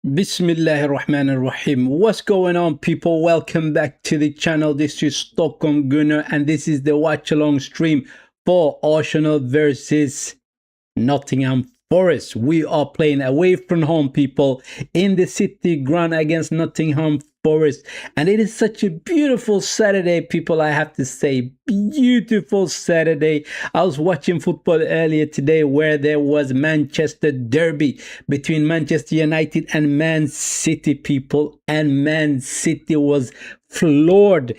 Bismillahirrahmanirrahim. What's going on, people? Welcome back to the channel. This is Stockholm Gunner, and this is the watch along stream for Arsenal versus Nottingham Forest. We are playing away from home, people, in the City Ground against Nottingham Forest. And it is such a beautiful Saturday, people, I have to say. Beautiful Saturday. I was watching football earlier today where there was Manchester derby between Manchester United and Man City, people. And Man City was floored.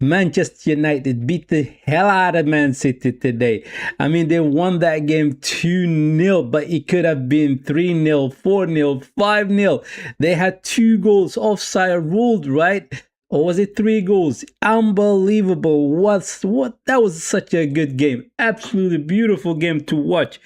Manchester United beat the hell out of Man City today. I mean, they won that game 2-0, but it could have been 3-0, 4-0, 5-0. They had 2 goals offside ruled, right? Or was it 3 goals? Unbelievable. That was such a good game. Absolutely beautiful game to watch.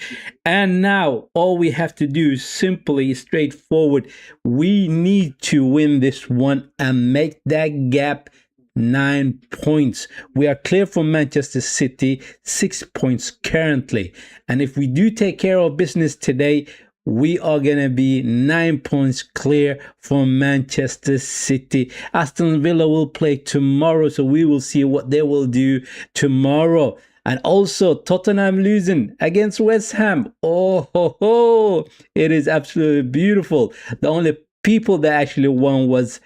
And now all we have to do is simply straightforward. We need to win this one and make that gap 9 points. We are clear from Manchester City, 6 points currently. And if we do take care of business today, we are going to be 9 points clear from Manchester City. Aston Villa will play tomorrow, so we will see what they will do tomorrow. And also Tottenham losing against West Ham. Oh, it is absolutely beautiful. The only people that actually won was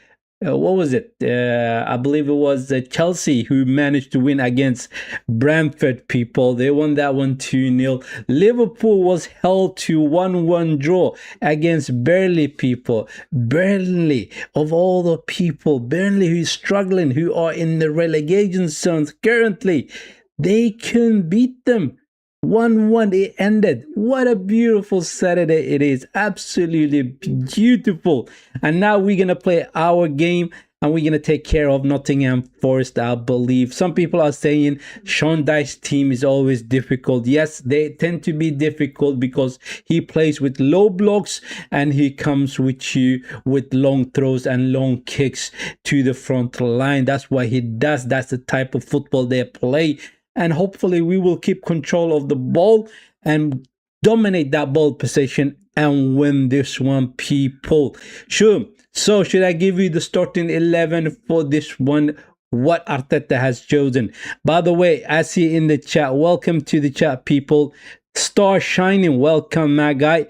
what was it? I believe it was Chelsea who managed to win against Brentford, people. They won that one 2-0. Liverpool was held to 1-1 draw against Burnley, people. Burnley, of all the people, Burnley who is struggling, who are in the relegation zones currently, they couldn't beat them. 1-1 it ended. What a beautiful Saturday it is. Absolutely beautiful. And now we're going to play our game and we're going to take care of Nottingham Forest, I believe. Some people are saying Sean Dyche's team is always difficult. Yes, they tend to be difficult because he plays with low blocks and he comes with you with long throws and long kicks to the front line. That's what he does. That's the type of football they play. And hopefully we will keep control of the ball and dominate that ball possession and win this one, people. Sure. So should I give you the starting 11 for this one? What Arteta has chosen. By the way, I see in the chat, welcome to the chat, people. Star Shining, welcome, my guy.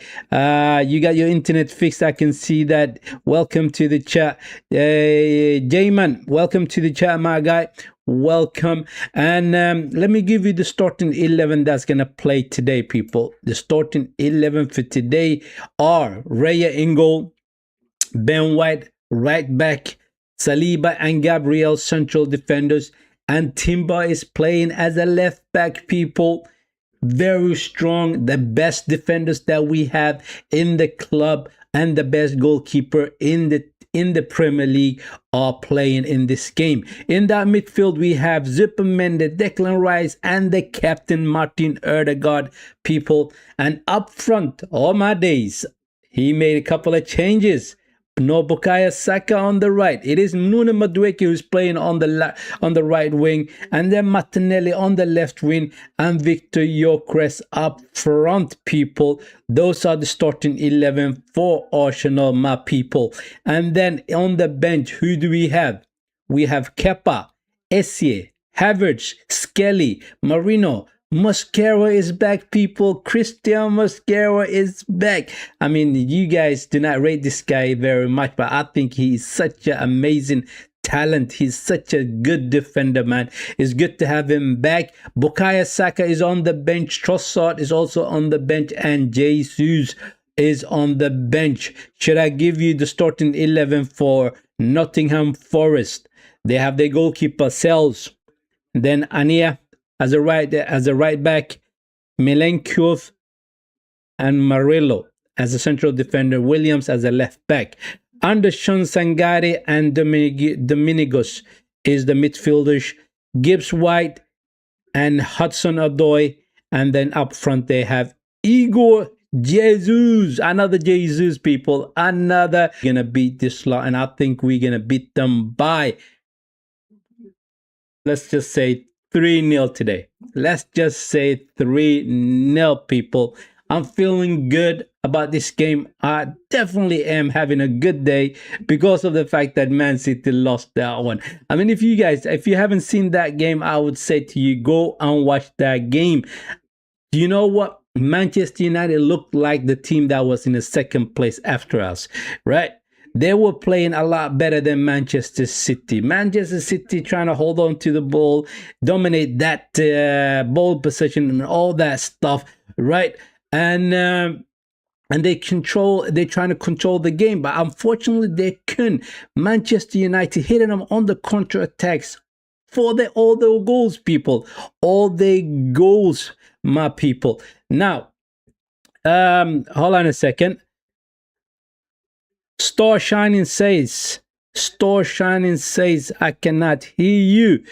You got your internet fixed, I can see that. Welcome to the chat. J-Man, welcome to the chat, my guy. Welcome. And let me give you the starting 11 that's gonna play today, people. The starting 11 for today are Raya in goal, Ben White right back, Saliba and Gabriel central defenders, and Timber is playing as a left back, people. Very strong, the best defenders that we have in the club and the best goalkeeper in the Premier League are playing in this game. In that midfield, we have Zupermende, Declan Rice, and the captain Martin Ødegaard, people. And up front, all my days, he made a couple of changes. No Bukayo Saka on the right. It is Nuno Madueke who's playing on the right wing, and then Martinelli on the left wing, and Victor Gyökeres up front, people. Those are the starting 11 for Arsenal, my people. And then on the bench, who do we have? We have Kepa, Essien, Havertz, Skelly, Marino. Mosquera is back, people. Christian Mosquera is back. I mean, you guys do not rate this guy very much, but I think he is such an amazing talent. He's such a good defender, man. It's good to have him back. Bukayo Saka is on the bench. Trossard is also on the bench, and Jesus is on the bench. Should I give you the starting 11 for Nottingham Forest? They have their goalkeeper Sells, then Ania as a right back, Milenkovic and Murillo as a central defender, Williams as a left back. Anderson, Sangare and Dominguez is the midfielders, Gibbs White and Hudson-Odoi, and then up front they have Igor Jesus, another Jesus, people, another. Gonna beat this lot, and I think we're gonna beat them by, let's just say, 3-0 today. Let's just say 3-0, people. I'm feeling good about this game. I definitely am having a good day because of the fact that Man City lost that one. I mean, if you haven't seen that game, I would say to you, go and watch that game. Do you know what? Manchester United looked like the team that was in the second place after us, right? They were playing a lot better than Manchester City. Manchester City trying to hold on to the ball, dominate that ball possession and all that stuff, right? And they're trying to control the game, but unfortunately they couldn't. Manchester United hitting them on the counter attacks for all the goals, people, all the goals, my people. Now, hold on a second. Star Shining says, I cannot hear you.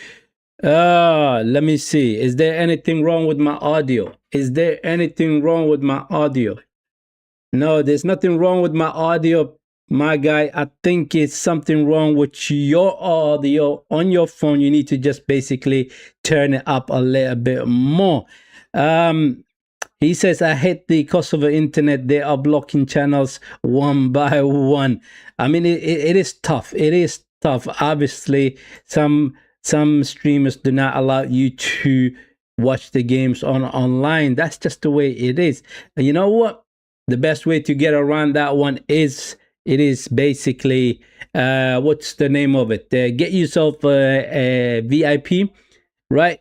Let me see. Is there anything wrong with my audio? Is there anything wrong with my audio? No, there's nothing wrong with my audio, my guy. I think it's something wrong with your audio on your phone. You need to just basically turn it up a little bit more. He says, I hate the Kosovo internet. They are blocking channels one by one. I mean, it is tough. It is tough. Obviously, some streamers do not allow you to watch the games online. That's just the way it is. And you know what? The best way to get around that one is, it is basically, what's the name of it? Get yourself a VIP, right?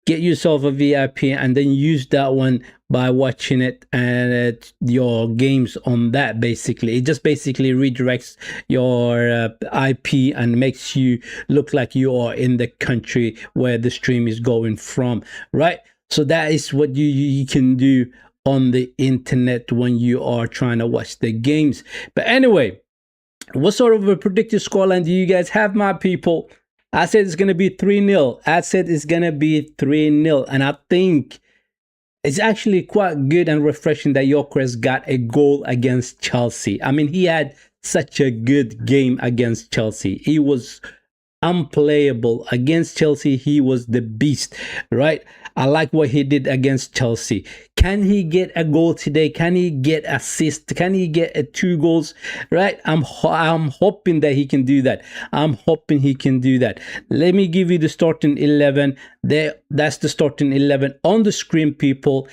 Get yourself a VIP and then use that one by watching it and your games on that. Basically, it just basically redirects your IP and makes you look like you are in the country where the stream is going from, right? So that is what you can do on the internet when you are trying to watch the games. But anyway, what sort of a predicted scoreline do you guys have, my people? I said it's going to be 3-0. I said it's going to be 3-0. And I think it's actually quite good and refreshing that Gyökeres got a goal against Chelsea. I mean, he had such a good game against Chelsea. He was unplayable against Chelsea. He was the beast, right? I like what he did against Chelsea. Can he get a goal today? Can he get assist? Can he get 2 goals? Right? I'm hoping that he can do that. I'm hoping he can do that. Let me give you the starting 11. That's the starting 11 on the screen, people.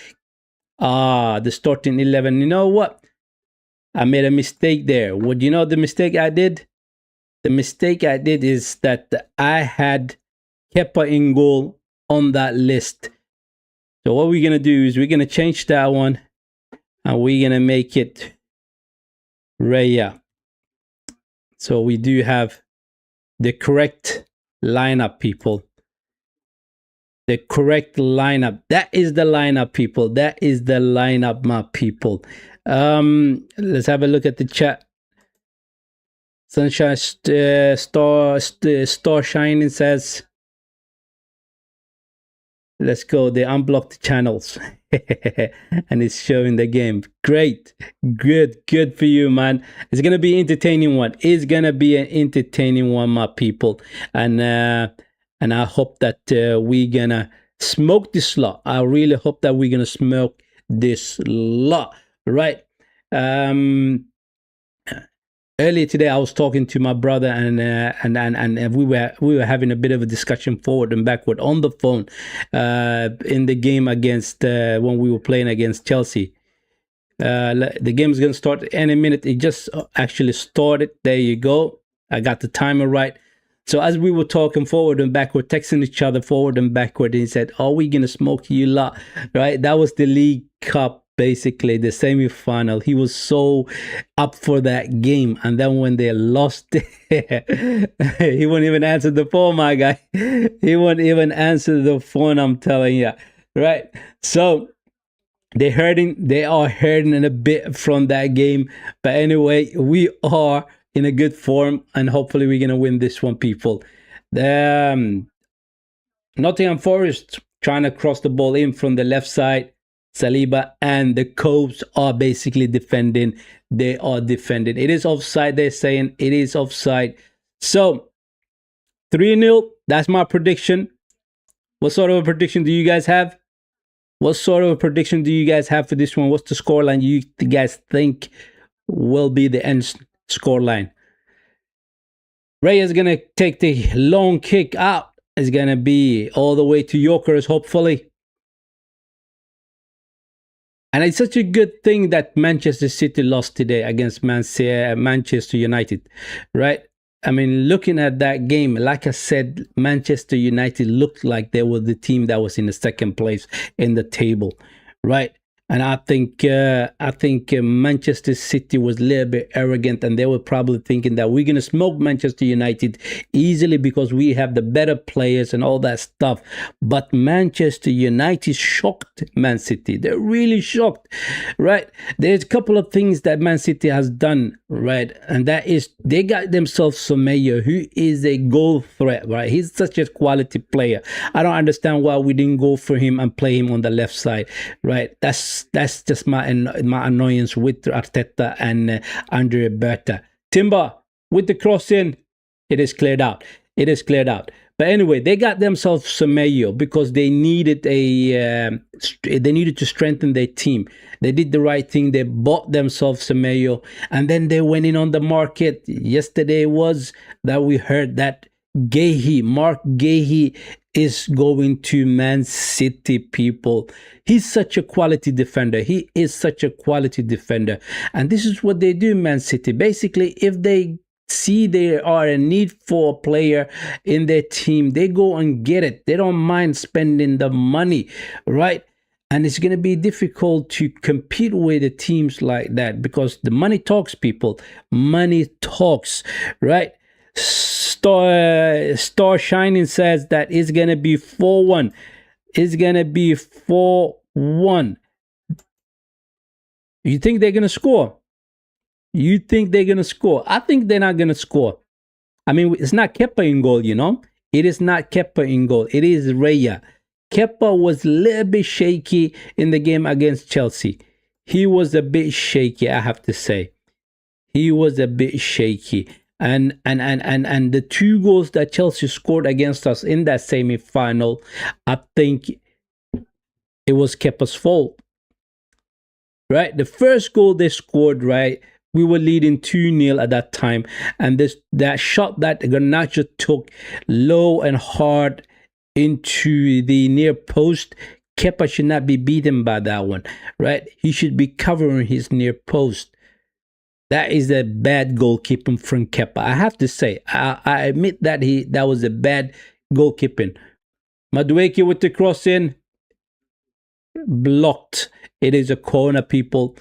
The starting 11. You know what? I made a mistake there. What do you know the mistake I did? The mistake I did is that I had Kepa in goal on that list. So what we're going to do is we're going to change that one and we're going to make it Raya. So we do have the correct lineup, people. The correct lineup. That is the lineup, people. That is the lineup, my people. Let's have a look at the chat. Sunshine Star Shining says, let's go. They unblocked the channels and it's showing the game. Great. Good for you, man. It's gonna be entertaining one. It's gonna be an entertaining one, my people. And I hope that we're gonna smoke this lot. I really hope that we're gonna smoke this lot, right? Earlier today, I was talking to my brother, and we were having a bit of a discussion forward and backward on the phone in the game against when we were playing against Chelsea. The game is going to start any minute. It just actually started. There you go. I got the timer right. So as we were talking forward and backward, texting each other forward and backward, and he said, "Are we gonna smoke you lot?" Right? That was the League Cup. Basically the semi-final. He was so up for that game, and then when they lost he wouldn't even answer the phone, my guy. He wouldn't even answer the phone, I'm telling you, right? So they are hurting a bit from that game, but anyway, we are in a good form and hopefully we're gonna win this one, people. Nottingham Forest trying to cross the ball in from the left side. Saliba and the Cobes are basically defending. They are defending. It is offside. They're saying it is offside. So 3-0. That's my prediction. What sort of a prediction do you guys have? What sort of a prediction do you guys have for this one? What's the scoreline you guys think will be the end scoreline? Ray is gonna take the long kick out. It's gonna be all the way to Yorkers, hopefully. And it's such a good thing that Manchester City lost today against Manchester United, right? I mean, looking at that game, like I said, Manchester United looked like they were the team that was in the second place in the table, right? And I think Manchester City was a little bit arrogant, and they were probably thinking that we're gonna smoke Manchester United easily because we have the better players and all that stuff. But Manchester United shocked Man City. They're really shocked, right? There's a couple of things that Man City has done, right, and that is they got themselves Semedo, who is a goal threat, right? He's such a quality player. I don't understand why we didn't go for him and play him on the left side, right? That's just my annoyance with Arteta and Andre Berta. Timber with the cross in, it is cleared out. It is cleared out. But anyway, they got themselves Semedo because they needed to strengthen their team. They did the right thing. They bought themselves Semedo, and then they went in on the market. Yesterday was that we heard that Mark Gahey is going to Man City, people. He's such a quality defender. He is such a quality defender. And this is what they do, Man City. Basically, if they see there are a need for a player in their team, they go and get it. They don't mind spending the money, right? And it's going to be difficult to compete with the teams like that because the money talks, people. Money talks, right? Star Shining says that it's gonna be 4-1. It's gonna be 4-1. You think they're gonna score? You think they're gonna score? I think they're not gonna score. I mean, it's not Kepa in goal, you know. It is not Kepa in goal. It is Raya. Kepa was a little bit shaky in the game against Chelsea. He was a bit shaky, I have to say. He was a bit shaky. And the 2 goals that Chelsea scored against us in that semi-final, I think it was Kepa's fault, right? The first goal they scored, right, we were leading 2-0 at that time, and that shot that Garnacho took low and hard into the near post, Kepa should not be beaten by that one, right? He should be covering his near post. That is a bad goalkeeping from Kepa. I have to say, I admit that that was a bad goalkeeping. Madueke with the cross in, blocked. It is a corner, people.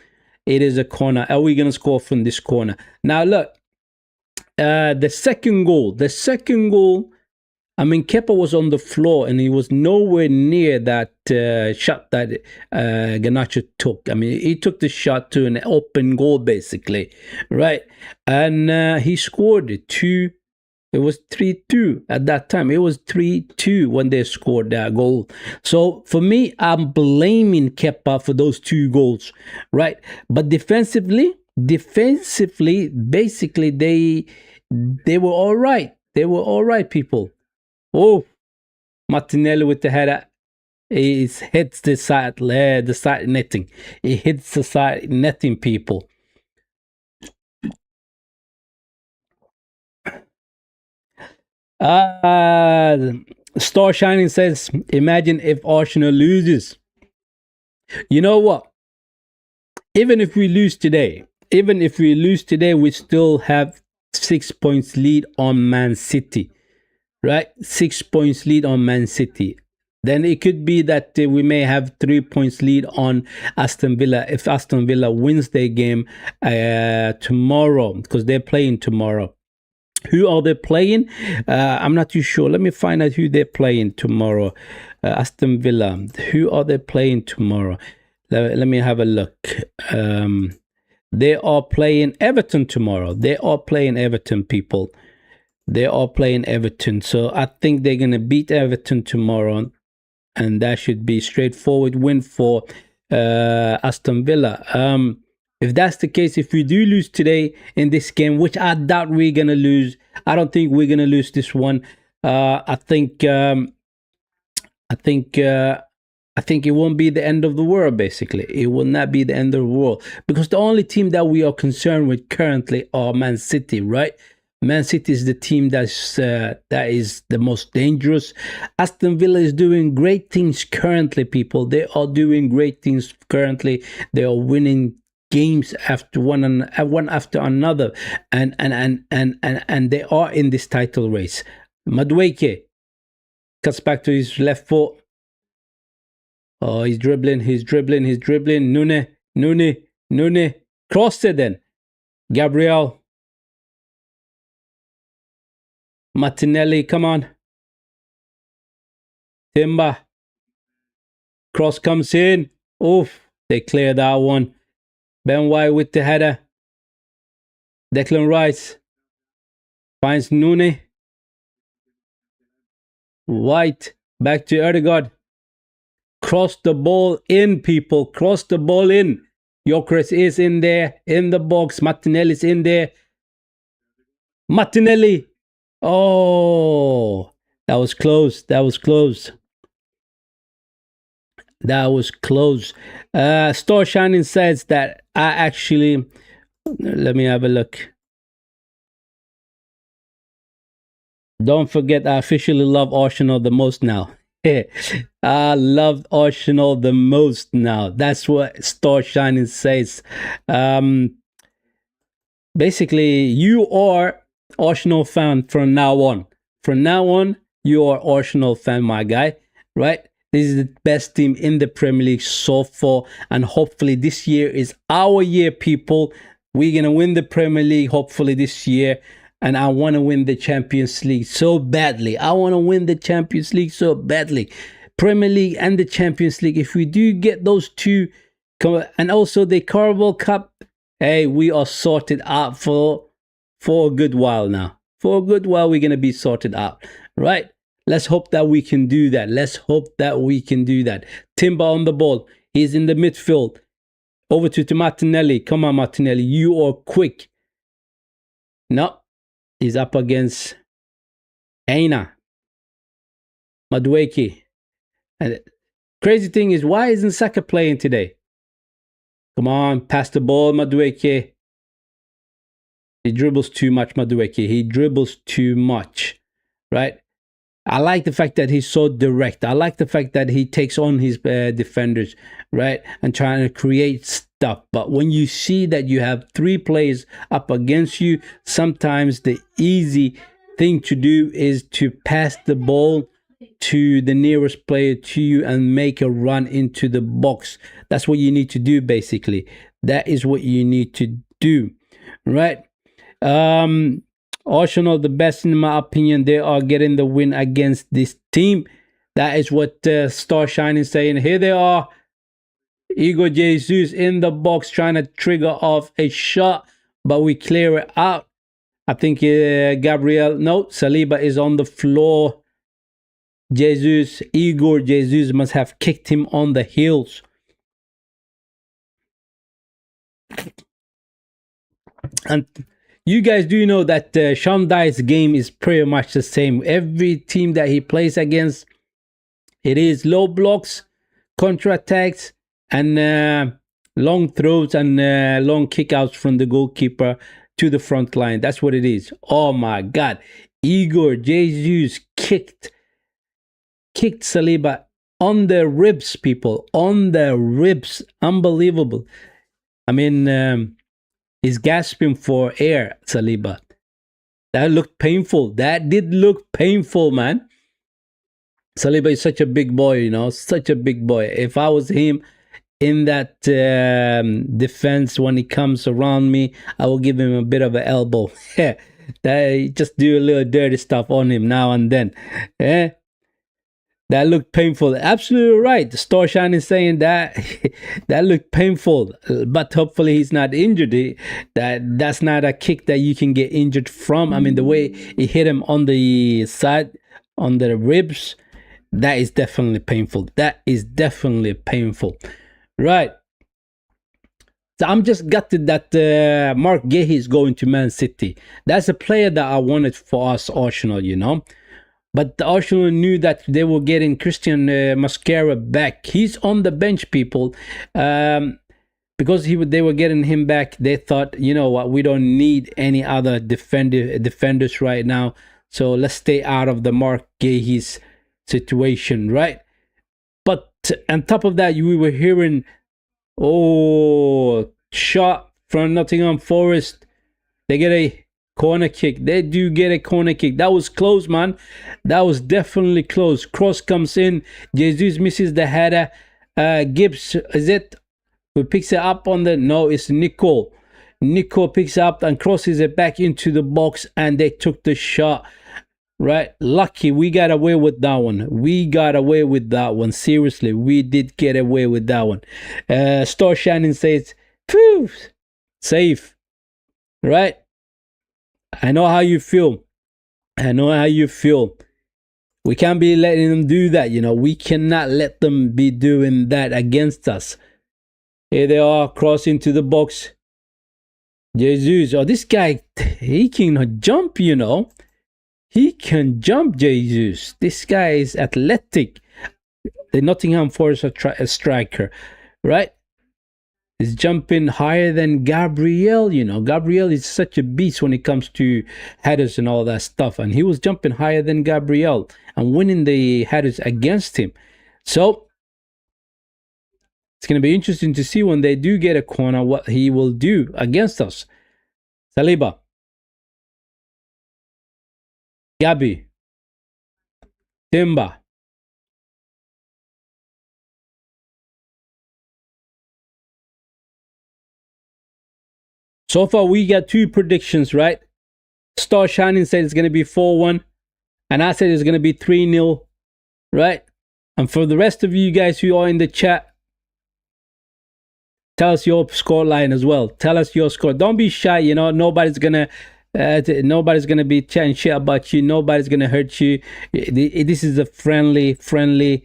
It is a corner. Are we gonna score from this corner? Now look, the second goal. I mean, Kepa was on the floor and he was nowhere near that shot that Garnacho took. I mean, he took the shot to an open goal, basically, right? And he scored it. It was 3-2 at that time. It was 3-2 when they scored that goal. So for me, I'm blaming Kepa for those 2 goals, right? But defensively, basically, they were all right. They were all right, people. Oh, Martinelli with the header. It hits the side netting. It hits the side netting, people. Star Shining says, imagine if Arsenal loses. You know what? Even if we lose today, we still have 6 points lead on Man City. Right? 6 points lead on Man City. Then it could be that we may have 3 points lead on Aston Villa if Aston Villa wins their game tomorrow, because they're playing tomorrow. Who are they playing? I'm not too sure. Let me find out who they're playing tomorrow. Aston Villa. Who are they playing tomorrow? Let me have a look. They are playing Everton tomorrow. They are playing Everton, people. They are playing Everton. So I think they're going to beat Everton tomorrow. And that should be straightforward win for Aston Villa. If that's the case, if we do lose today in this game, which I doubt we're going to lose. I don't think we're going to lose this one. I think I think it won't be the end of the world, basically. It will not be the end of the world. Because the only team that we are concerned with currently are Man City, right? Man City is the team that is the most dangerous. Aston Villa is doing great things currently, people. They are doing great things currently. They are winning games after one after another, and they are in this title race. Madueke cuts back to his left foot. Oh, he's dribbling. Nune. Crossed it then. Gabriel. Martinelli, come on. Timber. Cross comes in. Oof, they clear that one. Ben White with the header. Declan Rice finds Nune. White back to Erdegaard. Cross the ball in, people. Cross the ball in. Gyökeres is in there, in the box. Martinelli's in there. Martinelli. Oh, that was close. Star Shining says that I actually... Let me have a look. Don't forget, I officially love Arsenal the most now. I love Arsenal the most now. That's what Star Shining says. Basically, you are Arsenal fan from now on. From now on, you are Arsenal fan, my guy. Right? This is the best team in the Premier League so far. And hopefully this year is our year, people. We're going to win the Premier League, hopefully this year. And I want to win the Champions League so badly. Premier League and the Champions League. If we do get those two, and also the Carabao Cup, hey, we are sorted out for a good while now. For a good while, we're going to be sorted out, right? Let's hope that we can do that. Timber on the ball. He's in the midfield. Over to Martinelli. Come on, Martinelli. You are quick. No. He's up against Aina. Madueke. And crazy thing is, why isn't Saka playing today? Come on, pass the ball, Madueke. He dribbles too much, right? I like the fact that he's so direct. I like the fact that he takes on his defenders, right? And trying to create stuff. But when you see that you have 3 players up against you, sometimes the easy thing to do is to pass the ball to the nearest player to you and make a run into the box. That's what you need to do, basically. That is what you need to do, right? Arsenal, the best in my opinion. They are getting the win against this team. That is what Star Shining is saying. Here they are. Igor Jesus in the box trying to trigger off a shot, but we clear it out. I think Saliba is on the floor. Igor Jesus must have kicked him on the heels. And you guys do know that Sean Dyche's game is pretty much the same. Every team that he plays against, it is low blocks, counter-attacks, and long throws and long kickouts from the goalkeeper to the front line. That's what it is. Oh my God. Igor Jesus kicked Saliba on the ribs, people. On the ribs. Unbelievable. I mean... he's gasping for air, Saliba. That looked painful. That did look painful, man. Saliba is such a big boy, such a big boy. If I was him in that defense when he comes around me, I will give him a bit of an elbow. Just do a little dirty stuff on him now and then. That looked painful. Absolutely right. The Star Shine is saying that that looked painful, but hopefully he's not injured. That's not a kick that you can get injured from. I mean, the way he hit him on the side, on the ribs, that is definitely painful. Right. So I'm just gutted that Mark Guehi is going to Man City. That's a player that I wanted for us, Arsenal, But the Arsenal knew that they were getting Christian Mascara back. He's on the bench, people. Because they were getting him back, they thought, you know what, we don't need any other defenders right now. So let's stay out of the Mark Gahey's situation, right? But on top of that, we were hearing, oh, shot from Nottingham Forest. They get a corner kick. They do get a corner kick. That was close, man. That was definitely close. Cross comes in. Jesus misses the header. Gibbs, is it? Who picks it up on the... No, it's Nico. Nico picks it up and crosses it back into the box, and they took the shot. Right? Lucky we got away with that one. We got away with that one. Seriously, we did get away with that one. Star Shannon says, phew, safe. Right? I know how you feel. I know how you feel. We can't be letting them do that, you know. We cannot let them be doing that against us. Here they are, cross into the box. Jesus. Oh, this guy, he can jump, you know. He can jump, Jesus. This guy is athletic. The Nottingham Forest striker, right? Is jumping higher than Gabriel, you know. Gabriel is such a beast when it comes to headers and all that stuff. And he was jumping higher than Gabriel and winning the headers against him. So, it's going to be interesting to see when they do get a corner what he will do against us. Saliba. Gabi. Timba. So far, we got two predictions, right? Star Shining said it's going to be 4-1. And I said it's going to be 3-0, right? And for the rest of you guys who are in the chat, tell us your score line as well. Tell us your score. Don't be shy, you know. Nobody's going to be chatting shit about you. Nobody's going to hurt you. This is a friendly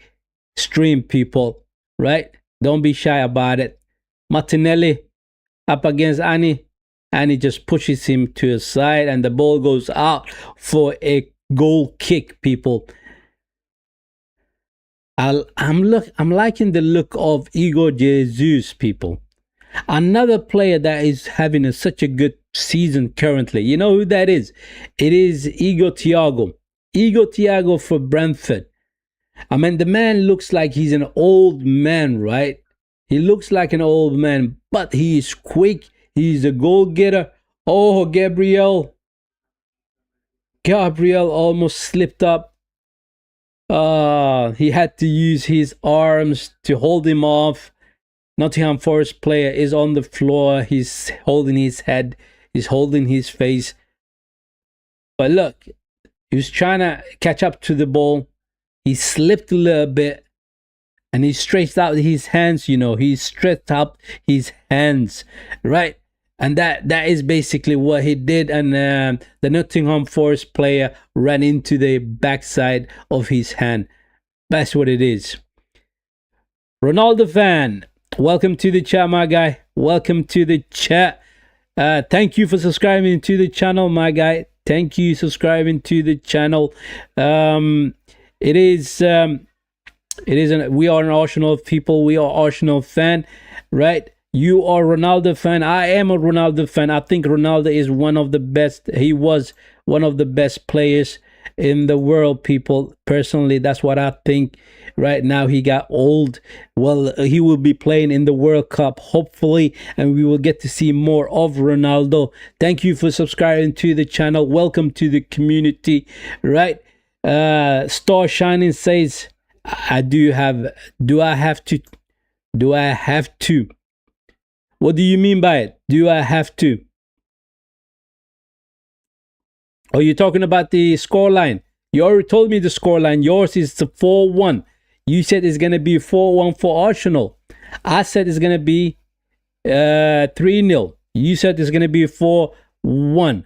stream, people, right? Don't be shy about it. Martinelli up against Annie. Annie just pushes him to the side and the ball goes out for a goal kick, people. I'm liking the look of Igor Jesus, people. Another player that is having such a good season currently. You know who that is? It is Igor Thiago. Igor Thiago for Brentford. I mean, the man looks like he's an old man, right? He looks like an old man, but he is quick. He's a goal getter. Oh, Gabriel almost slipped up. He had to use his arms to hold him off. Nottingham Forest player is on the floor. He's holding his head. He's holding his face. But look, he was trying to catch up to the ball. He slipped a little bit. And he stretched out his hands, you know. He stretched out his hands, right? And that is basically what he did. And the Nottingham Forest player ran into the backside of his hand. That's what it is. Ronaldo fan, welcome to the chat, my guy. Welcome to the chat. Thank you for subscribing to the channel, my guy. Thank you subscribing to the channel. We are an Arsenal people. We are Arsenal fan, right? You are Ronaldo fan. I am a Ronaldo fan. I think Ronaldo is one of the best. He was one of the best players in the world, people. Personally, that's what I think. Right now, he got old. Well, he will be playing in the World Cup, hopefully, and we will get to see more of Ronaldo. Thank you for subscribing to the channel. Welcome to the community, right? Star Shining says, do I have to? What do you mean by it? Do I have to? Are you talking about the scoreline? You already told me the scoreline. Yours is the 4-1. You said it's going to be 4-1 for Arsenal. I said it's going to be 3-0. You said it's going to be 4-1.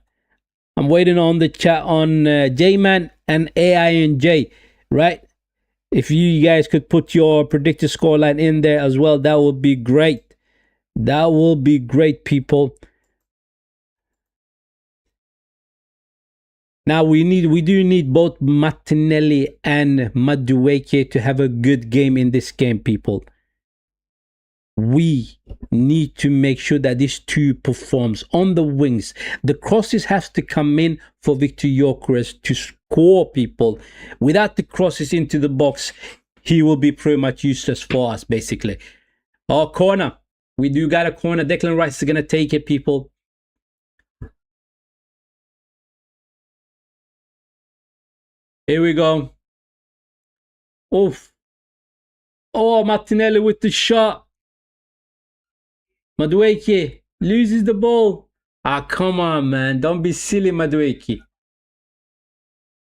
I'm waiting on the chat on J-Man and AINJ, right? If you guys could put your predicted scoreline in there as well, that would be great. That will be great, people. Now we do need both Martinelli and Madueke to have a good game in this game, people. We need to make sure that these two performs on the wings. The crosses have to come in for Victor Gyökeres to score, people. Without the crosses into the box, he will be pretty much useless for us, basically. Oh, corner. We do got a corner. Declan Rice is going to take it, people. Here we go. Oof. Oh, Martinelli with the shot. Madueke loses the ball. Ah, come on, man. Don't be silly, Madueke.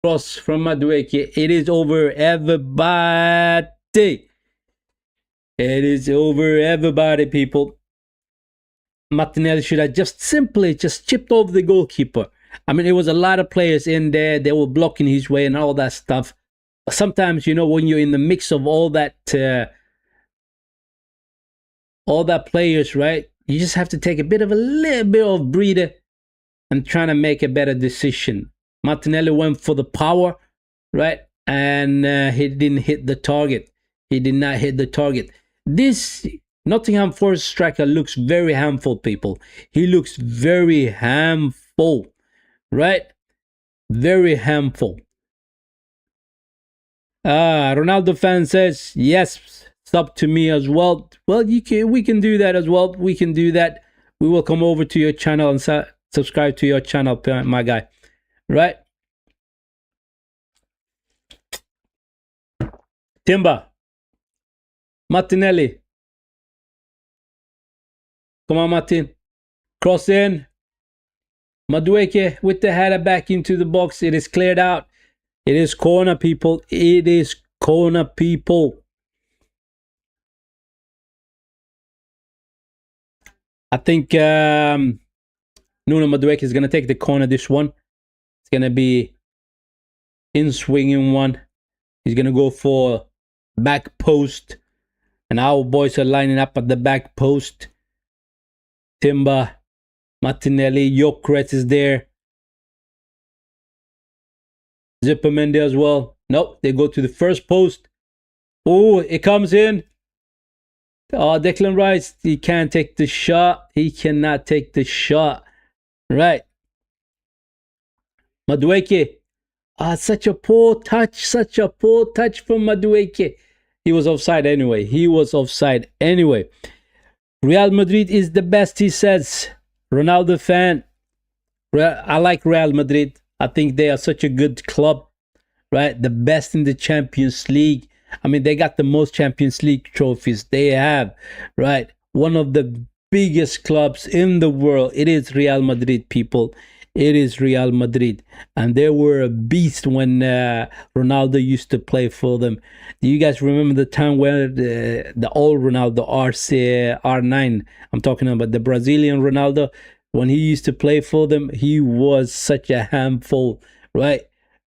Cross from Madueke. It is over, everybody. It is over, everybody, people. Martinelli should have just simply just chipped over the goalkeeper. I mean, there was a lot of players in there. They were blocking his way and all that stuff. Sometimes, you know, when you're in the mix of all that players, right? You just have to take a little bit of breather and trying to make a better decision. Martinelli went for the power, right? And he didn't hit the target. He did not hit the target. This Nottingham Forest striker looks very harmful, people. He looks very harmful, right? Very harmful. Ronaldo fan says, yes, sub to me as well. Well, we can do that as well. We can do that. We will come over to your channel and subscribe to your channel, my guy. Right? Timber. Martinelli. Come on, Martin. Cross in. Madueke with the header back into the box. It is cleared out. It is corner, people. It is corner, people. I think Nuno Madueke is going to take the corner this one. It's going to be in swinging one. He's going to go for back post. And our boys are lining up at the back post. Timber, Martinelli, Gyökeres is there. Zipperman there as well. Nope, they go to the first post. Oh, it comes in. Oh, Declan Rice, he can't take the shot. He cannot take the shot. Right. Madueke. Such a poor touch. Such a poor touch from Madueke. He was offside anyway. He was offside anyway. Real Madrid is the best, he says. Ronaldo fan. I like Real Madrid. I think they are such a good club, right? The best in the Champions League. I mean, they got the most Champions League trophies. They have, right? One of the biggest clubs in the world. It is Real Madrid, people. It is Real Madrid. And they were a beast when Ronaldo used to play for them. Do you guys remember the time where the old Ronaldo, R9, I'm talking about the Brazilian Ronaldo, when he used to play for them, he was such a handful, right?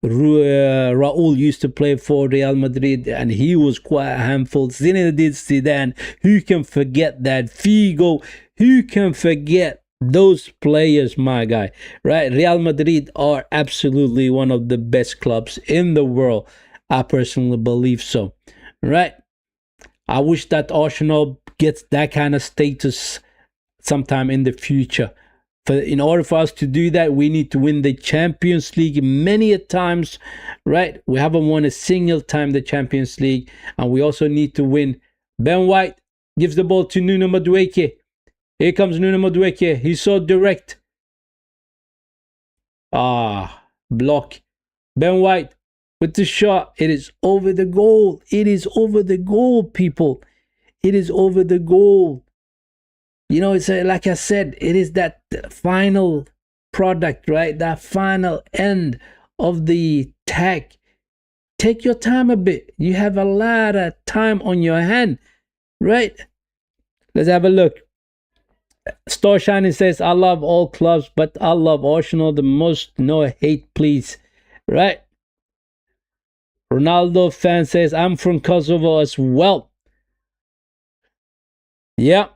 Raul used to play for Real Madrid and he was quite a handful. Zinedine Zidane, who can forget that? Figo, who can forget those players, my guy, right? Real Madrid are absolutely one of the best clubs in the world. I personally believe so, right? I wish that Arsenal gets that kind of status sometime in the future. In order for us to do that, we need to win the Champions League many a times, right? We haven't won a single time the Champions League, and we also need to win. Ben White gives the ball to Nuno Madueke. Here comes Nuno Madueke. He's so direct. Block. Ben White with the shot. It is over the goal. It is over the goal, people. It is over the goal. You know, it's like I said, it is that final product, right? That final end of the tag. Take your time a bit. You have a lot of time on your hand, right? Let's have a look. Star Shining says, I love all clubs, but I love Arsenal the most. No hate, please. Right? Ronaldo fan says, I'm from Kosovo as well. Yeah.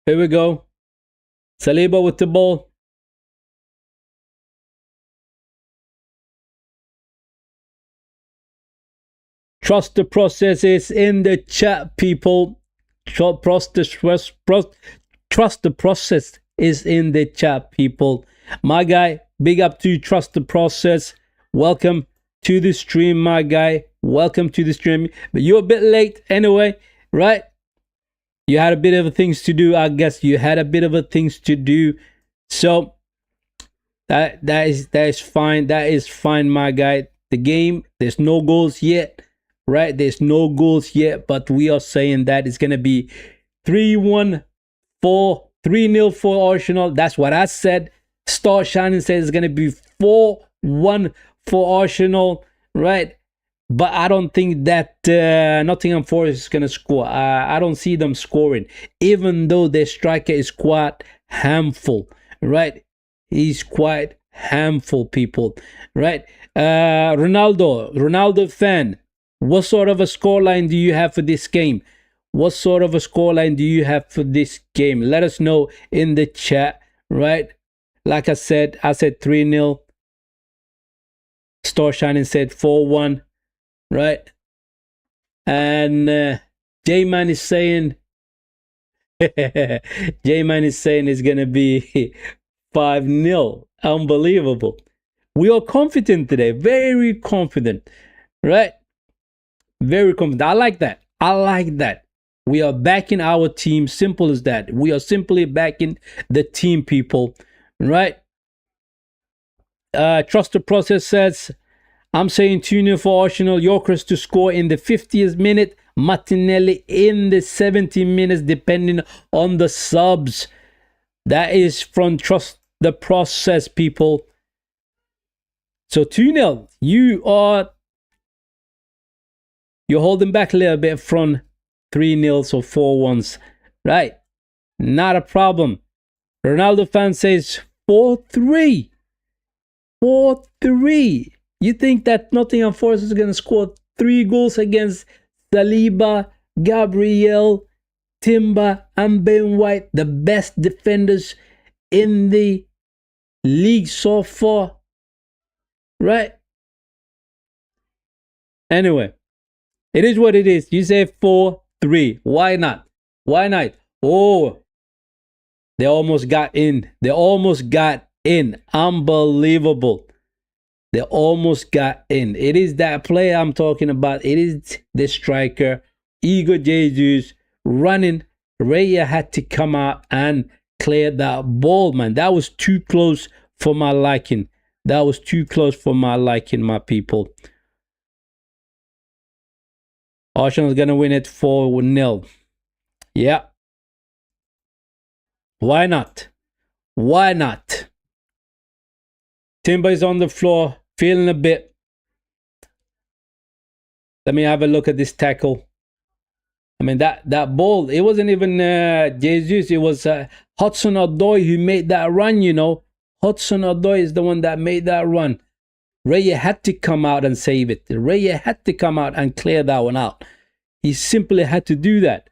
Here we go. Saliba with the ball. Trust the process is in the chat, people. Trust the process is in the chat, people. My guy, big up to you. Trust the process. Welcome to the stream, my guy. Welcome to the stream. But you're a bit late anyway, right? You had a bit of things to do. I guess you had a bit of things to do. So that is fine. That is fine, my guy. The game, there's no goals yet. Right, there's no goals yet, but we are saying that it's gonna be 3-1 for 3-0 for Arsenal. That's what I said. Star Shining says it's gonna be 4-1 for Arsenal, right? But I don't think that Nottingham Forest is gonna score. I don't see them scoring, even though their striker is quite handful, right? He's quite handful, people, right? Ronaldo fan. What sort of a scoreline do you have for this game? What sort of a scoreline do you have for this game? Let us know in the chat, right? Like I said 3-0. Star Shining said 4-1, right? And J-Man is saying, J-Man is saying it's going to be 5-0. Unbelievable. We are confident today. Very confident, right? Very confident. I like that. I like that. We are backing our team. Simple as that. We are simply backing the team, people. Right? Trust the process says, I'm saying 2-0 for Arsenal. Yorkers to score in the 50th minute. Martinelli in the 70 minutes, depending on the subs. That is from Trust the Process, people. So 2-0. You're holding back a little bit from 3-0 or 4-1s, right? Not a problem. Ronaldo fan says 4-3. 4-3. You think that Nottingham Forest is going to score 3 goals against Saliba, Gabriel, Timber, and Ben White, the best defenders in the league so far, right? Anyway. It is what it is. You say 4-3. Why not? Why not? Oh, they almost got in. They almost got in. Unbelievable. They almost got in. It is that player I'm talking about. It is the striker, Igor Jesus, running. Raya had to come out and clear that ball, man. That was too close for my liking. That was too close for my liking, my people. Arsenal's going to win it 4-0. Yeah. Why not? Why not? Timber is on the floor, feeling a bit. Let me have a look at this tackle. I mean, that ball, it wasn't even Jesus. It was Hudson-Odoi who made that run, you know. Hudson-Odoi is the one that made that run. Raya had to come out and save it. Raya had to come out and clear that one out. He simply had to do that.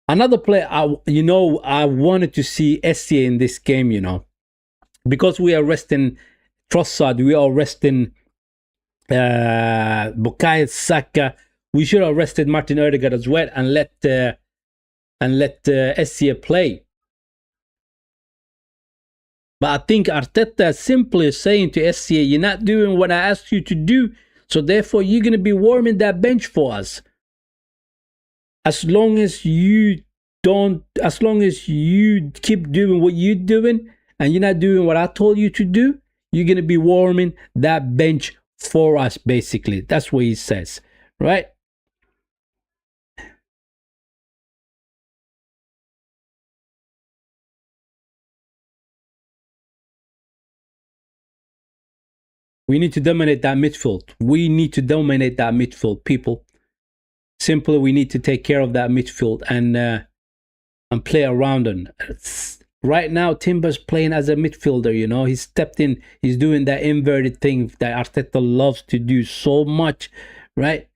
Another player, I wanted to see SCA in this game, you know. Because we are resting Trossard, we are resting Bukayo Saka. We should have rested Martin Odegaard as well and let SCA play. But I think Arteta is simply saying to SCA, you're not doing what I asked you to do, so therefore you're going to be warming that bench for us. As long as you keep doing what you're doing and you're not doing what I told you to do, you're going to be warming that bench for us, basically. That's what he says, right? We need to dominate that midfield. We need to dominate that midfield, people. Simply, we need to take care of that midfield and play around them. Right now, Timber's playing as a midfielder, you know. He's stepped in. He's doing that inverted thing that Arteta loves to do so much, right?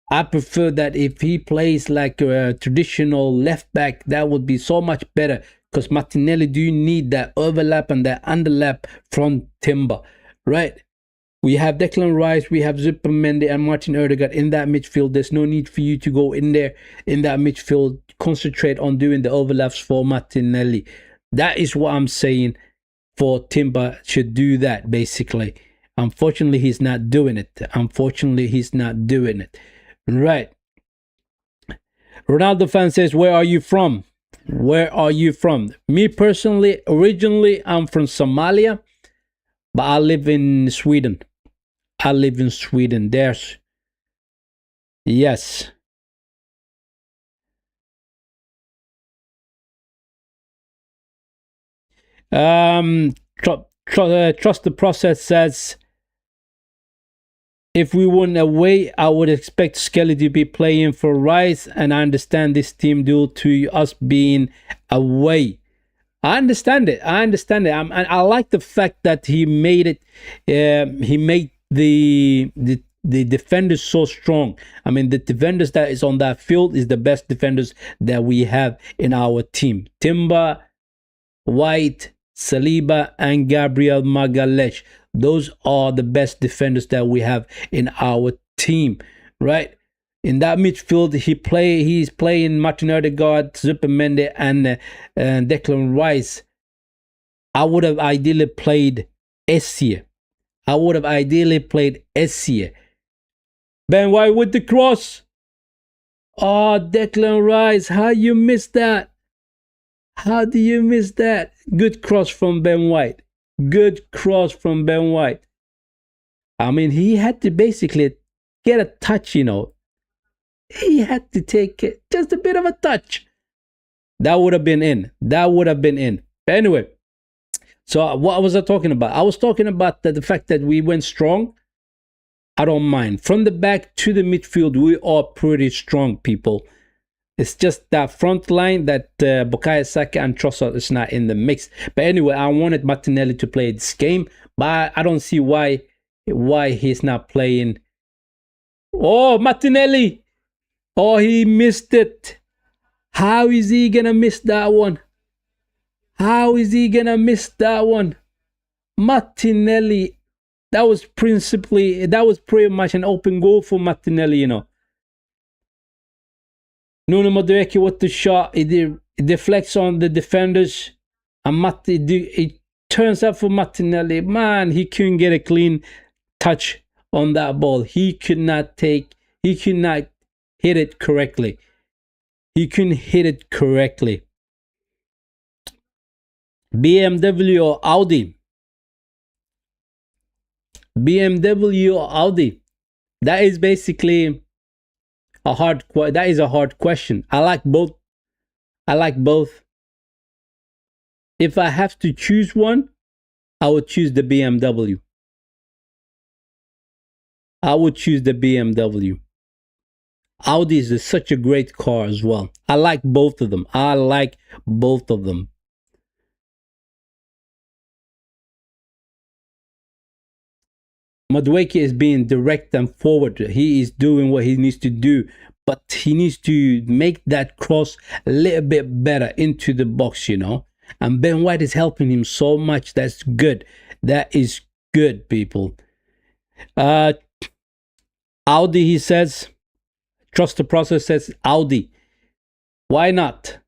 I prefer that if he plays like a traditional left back, that would be so much better. Because Martinelli, do you need that overlap and that underlap from Timber, right? We have Declan Rice, we have Zupermendi and Martin Odegaard in that midfield. There's no need for you to go in there in that midfield. Concentrate on doing the overlaps for Martinelli. That is what I'm saying. For Timber should do that basically. Unfortunately, he's not doing it. Right. Ronaldo fan says, where are you from? Me personally, originally, I'm from Somalia, but I live in Sweden. There's, yes. Trust the process says, if we won away, I would expect Skelly to be playing for Rice, and I understand this team due to us being away. I understand it. And I like the fact that he made it. He made the defenders so strong. I mean, the defenders that is on that field is the best defenders that we have in our team. Timber, White, Saliba, and Gabriel Magalhaes. Those are the best defenders that we have in our team, right? In that midfield, he's playing Martin Odegaard, Zupermendi, and Declan Rice. I would have ideally played Essie. Ben White with the cross. Oh, Declan Rice, how you miss that? How do you miss that? Good cross from Ben White. I mean, he had to basically get a touch, you know. He had to take just a bit of a touch. That would have been in. But anyway, so what was I talking about? I was talking about the fact that we went strong. I don't mind. From the back to the midfield, we are pretty strong, people. It's just that front line that Bukayo Saka and Trossard is not in the mix. But anyway, I wanted Martinelli to play this game, but I don't see why he's not playing. Oh, Martinelli! Oh, he missed it. How is he gonna miss that one? Martinelli. That was pretty much an open goal for Martinelli, you know. Nuno Madueke with the shot, it deflects on the defenders, and it turns out for Martinelli. Man, he couldn't get a clean touch on that ball. He could not hit it correctly. BMW or Audi? That is basically a hard question. I like both. If I have to choose one, I would choose the BMW. Audi is such a great car as well. I like both of them. Madueke is being direct and forward. He is doing what he needs to do, but he needs to make that cross a little bit better into the box, you know. And Ben White is helping him so much. That's good. That is good, people. Audi, he says. Trust the process says Audi. Why not?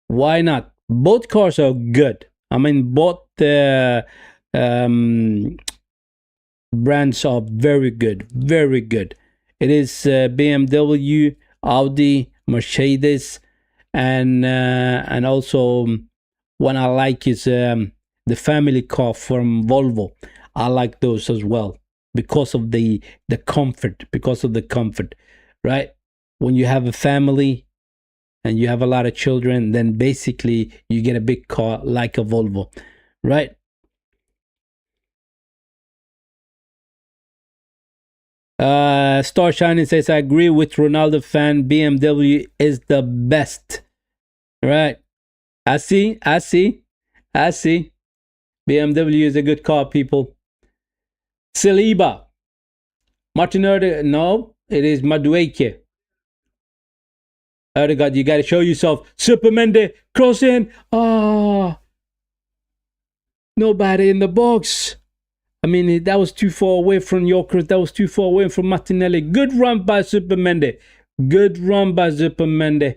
Both cars are good. I mean, both brands are very good. It is BMW, Audi, Mercedes, and also one I like is the family car from Volvo. I like those as well because of the comfort. Right? When you have a family and you have a lot of children, then basically you get a big car like a Volvo, right? Star Shining says, I agree with Ronaldo fan. BMW is the best. Right? I see. BMW is a good car, people. Saliba. Martin Odegaard, no. It is Madueke. Odegaard, you got to show yourself. Supermende, cross in. Ah, nobody in the box. I mean, that was too far away from Yorker. That was too far away from Martinelli. Good run by Supermende. Good run by Supermende.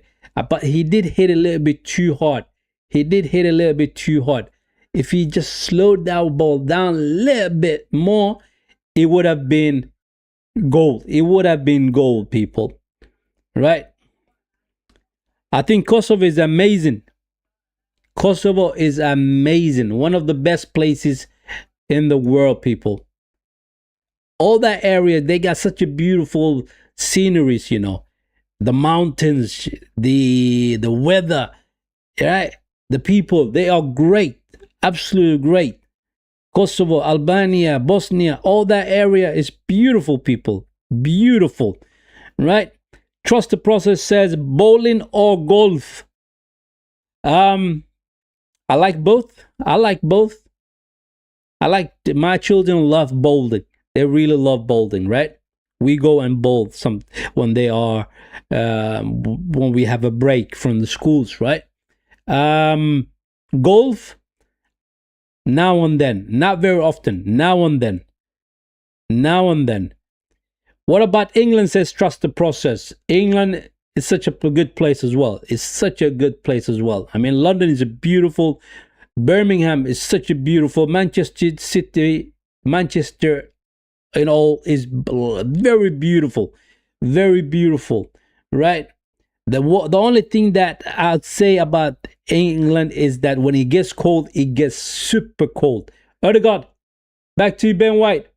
But he did hit a little bit too hard. He did hit a little bit too hard. If he just slowed that ball down a little bit more, it would have been gold. It would have been gold, people. Right? I think Kosovo is amazing. Kosovo is amazing. One of the best places in the world, people. All that area, they got such a beautiful sceneries, you know. The mountains, the weather, right? The people, they are great. Absolutely great. Kosovo, Albania, Bosnia, all that area is beautiful, people. Beautiful. Right? Trust the process says bowling or golf. I like both. I like both. My children love bowling. They really love bowling, right? We go and bowl some when they are when we have a break from the schools, right? Golf now and then, not very often. Now and then. What about England? Says trust the process. England is such a good place as well. It's such a good place as well. I mean, London is a beautiful. Birmingham is such a beautiful. Manchester City, Manchester, in all is very beautiful, right? The only thing that I'd say about England is that when it gets cold, it gets super cold. Odegaard, back to you, Ben White.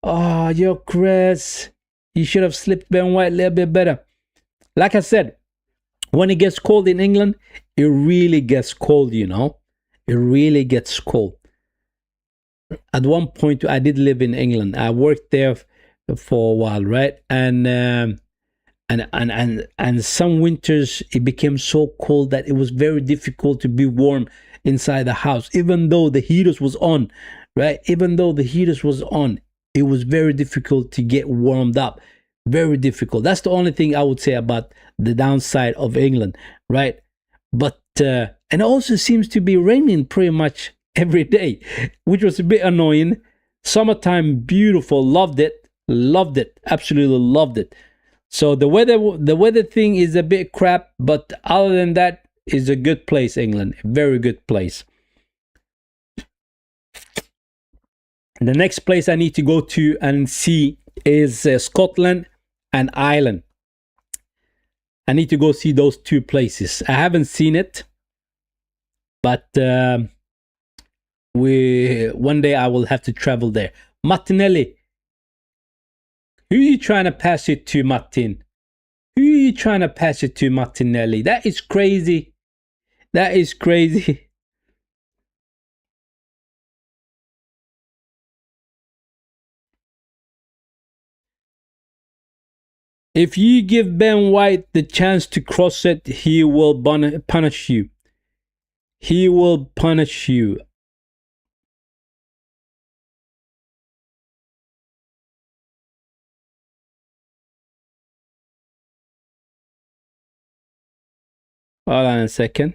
Oh, yo, Chris, you should have slipped Ben White a little bit better. Like I said, when it gets cold in England, it really gets cold, you know. It really gets cold. At one point, I did live in England. I worked there for a while, right? And some winters it became so cold that it was very difficult to be warm inside the house, even though the heaters was on, right? Even though the heaters was on, it was very difficult to get warmed up. Very difficult. That's the only thing I would say about the downside of England, right? But and it also seems to be raining pretty much every day, which was a bit annoying. Summertime, beautiful, loved it, absolutely loved it. So the weather thing is a bit crap, but other than that, is a good place, England, a very good place. The next place I need to go to and see is Scotland and Ireland. I need to go see those two places. I haven't seen it, but one day I will have to travel there. Martinelli, who are you trying to pass it to, Martin? Who are you trying to pass it to, Martinelli? That is crazy. That is crazy. If you give Ben White the chance to cross it, he will punish you. He will punish you. Hold on a second.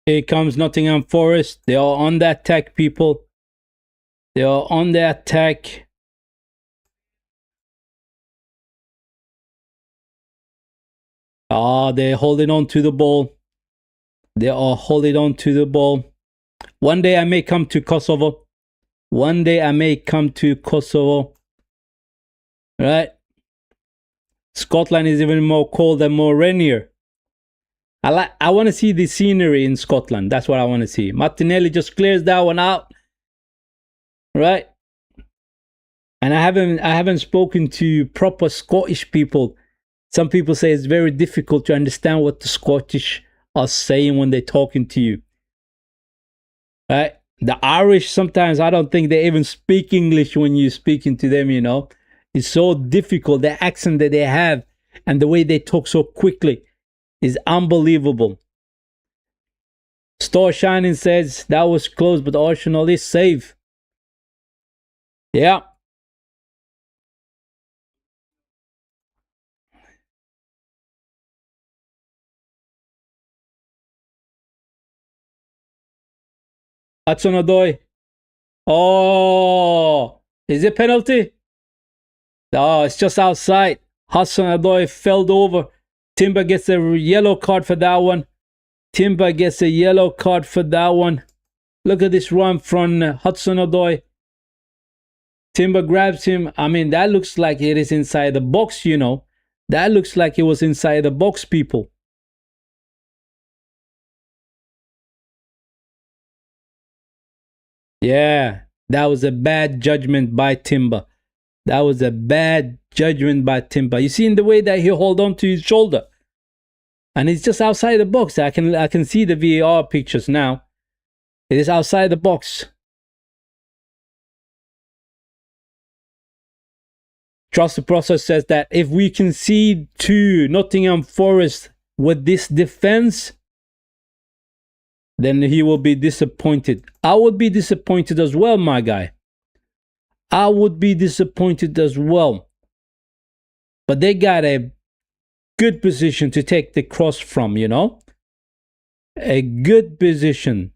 Here comes Nottingham Forest. They are on the attack, people. They are on the attack. They're holding on to the ball. They are holding on to the ball. One day I may come to Kosovo. One day I may come to Kosovo. Right? Scotland is even more cold and more rainier. I want to see the scenery in Scotland. That's what I want to see. Martinelli just clears that one out. Right? And I haven't spoken to proper Scottish people. Some people say it's very difficult to understand what the Scottish are saying when they're talking to you. Right? The Irish, sometimes I don't think they even speak English when you're speaking to them, you know. It's so difficult. The accent that they have and the way they talk so quickly is unbelievable. Star Shining says that was close, but Arsenal is safe. Yeah. Hudson-Odoi. Oh, is it penalty? Oh, it's just outside. Hudson-Odoi fell over. Timber gets a yellow card for that one. Timber gets a yellow card for that one. Look at this run from Hudson-Odoi. Timber grabs him. I mean, that looks like it is inside the box, you know. That looks like it was inside the box, people. Yeah, that was a bad judgment by Timber. That was a bad judgment by Timber. You see in the way that he hold on to his shoulder. And it's just outside the box. I can see the VAR pictures now. It is outside the box. Trust the Process says that if we concede to Nottingham Forest with this defense, then he will be disappointed. I would be disappointed as well, my guy. I would be disappointed as well. But they got a good position to take the cross from, you know? A good position.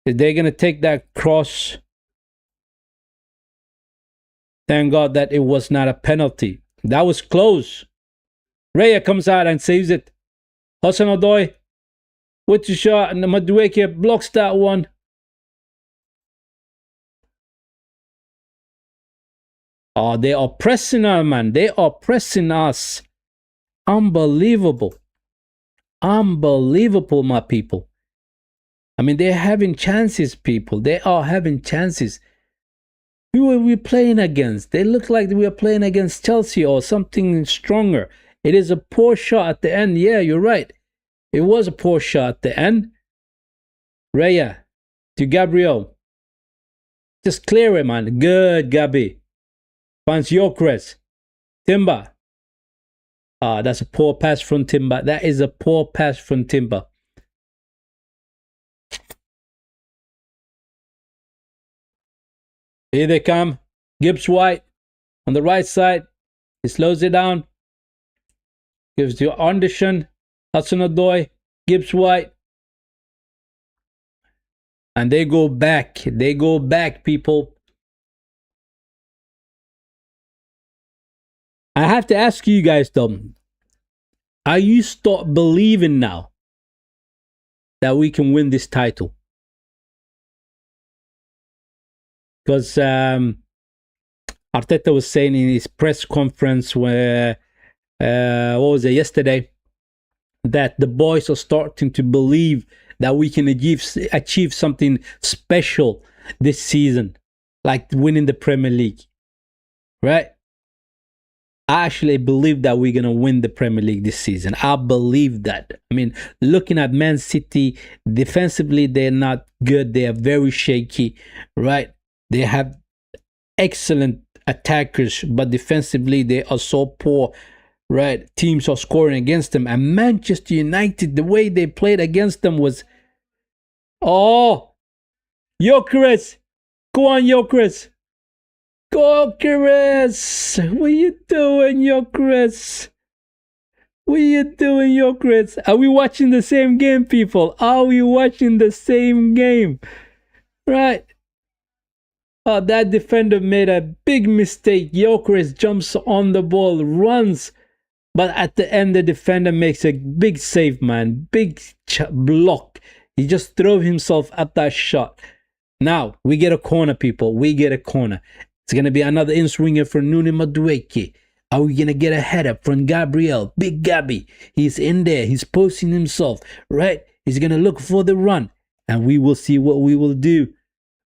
They're going to take that cross. Thank God that it was not a penalty. That was close. Raya comes out and saves it. Hudson-Odoi with the shot, and Madueke blocks that one. Oh, they are pressing us, man. They are pressing us. Unbelievable. Unbelievable, my people. I mean, they're having chances, people. They are having chances. Who are we playing against? They look like we are playing against Chelsea or something stronger. It is a poor shot at the end. Yeah, you're right. It was a poor shot at the end. Raya to Gabriel. Just clear it, man. Good, Gabi. Finds Gyökeres. Timber. Ah, that's a poor pass from Timber. That is a poor pass from Timber. Here they come. Gibbs White on the right side. He slows it down. Gives to Anderson. Hudson-Odoi. Gibbs White. And they go back. They go back, people. I have to ask you guys though, are you start believing now that we can win this title? Because Arteta was saying in his press conference where what was it, yesterday, that the boys are starting to believe that we can achieve something special this season, like winning the Premier League, right? I actually believe that we're going to win the Premier League this season. I believe that. I mean, looking at Man City, defensively, they're not good. They are very shaky, right? They have excellent attackers, but defensively, they are so poor, right? Teams are scoring against them. And Manchester United, the way they played against them was, oh, Gyökeres. Go on, Gyökeres. Gyökeres, what are you doing, Gyökeres? What are you doing, Gyökeres? Are we watching the same game, people? Are we watching the same game? Right. Oh, that defender made a big mistake. Gyökeres jumps on the ball, runs. But at the end, the defender makes a big save, man. Big block. He just threw himself at that shot. Now, we get a corner, people. We get a corner. It's going to be another in-swinger for Nuni Madueke. Are we gonna get a header from Gabriel? Big Gabby. He's in there. He's posting himself, right? He's gonna look for the run. And we will see what we will do.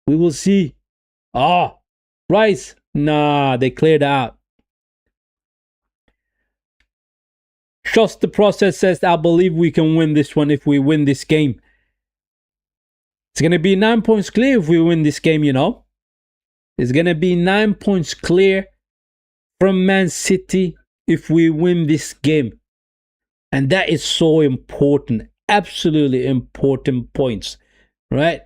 We will see. Ah, Rice. Nah, they cleared out. Trust the process says, I believe we can win this one if we win this game. It's going to be 9 points clear if we win this game, you know. It's going to be 9 points clear from Man City if we win this game. And that is so important. Absolutely important points, right?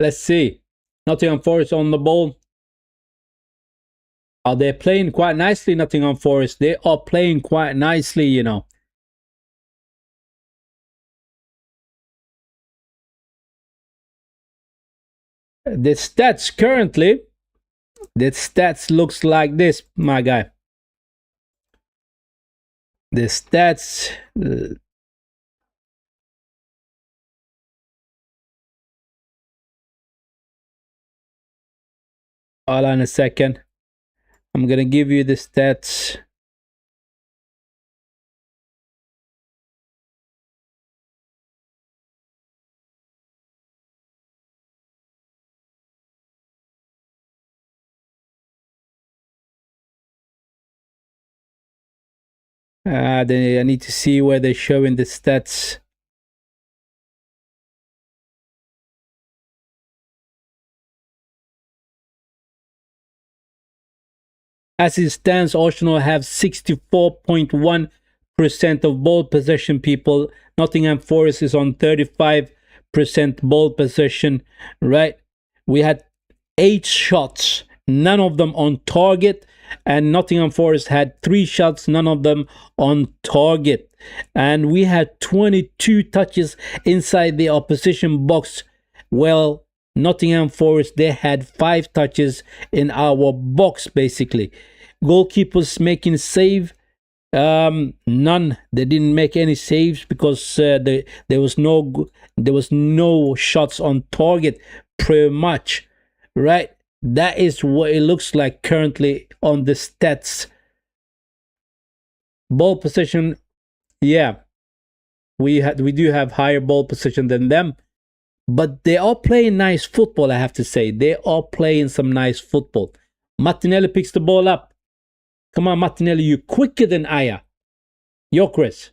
Let's see. Nottingham Forest on the ball. Are they playing quite nicely, Nottingham Forest? They are playing quite nicely, you know. The stats currently, the stats looks like this, my guy. The stats... hold on a second. I'm going to give you the stats. Then I need to see where they're showing the stats. As it stands, Arsenal have 64.1% of ball possession, people. Nottingham Forest is on 35% ball possession, right? We had 8 shots, none of them on target. And Nottingham Forest had 3 shots, none of them on target. And we had 22 touches inside the opposition box. Well, Nottingham Forest, they had 5 touches in our box, basically. Goalkeepers making save, none. They didn't make any saves because there was no shots on target, pretty much, right? That is what it looks like currently on the stats. Ball possession, yeah, we do have higher ball possession than them, but they are playing nice football. I have to say, they are playing some nice football. Martinelli picks the ball up. Come on, Martinelli, you're quicker than Aya. Chris.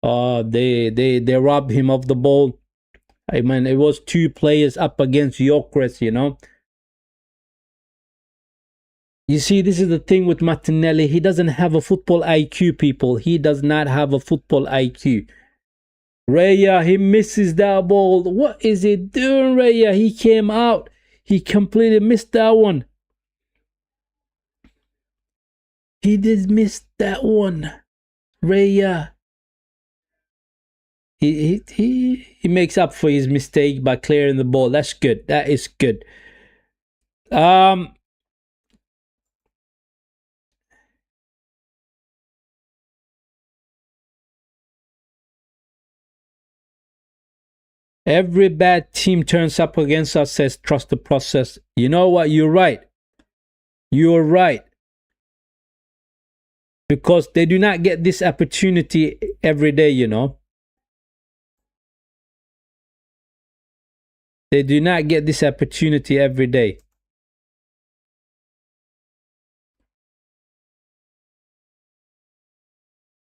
They robbed him of the ball. I mean, it was 2 players up against Chris, you know. You see, this is the thing with Martinelli. He doesn't have a football IQ, people. He does not have a football IQ. Raya, he misses that ball. What is he doing, Raya? He came out. He completely missed that one. He did miss that one. Raya. He makes up for his mistake by clearing the ball. That's good. That is good. Every bad team turns up against us, says trust the process. You know what? You're right. You're right. Because they do not get this opportunity every day, you know. They do not get this opportunity every day.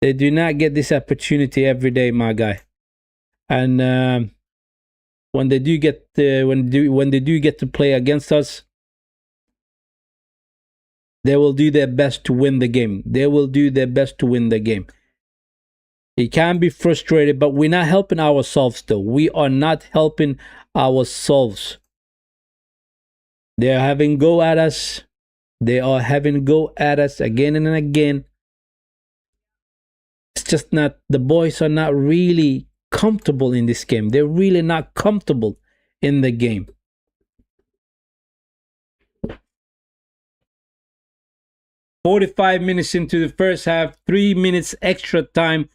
They do not get this opportunity every day, my guy. And when they do get when they do get to play against us, they will do their best to win the game. They will do their best to win the game. It can be frustrated, but we're not helping ourselves though. We are not helping ourselves. They are having go at us. They are having go at us again and again. It's just not, the boys are not really comfortable in this game. They're really not comfortable in the game. "45 minutes into the first half, 3 minutes extra time.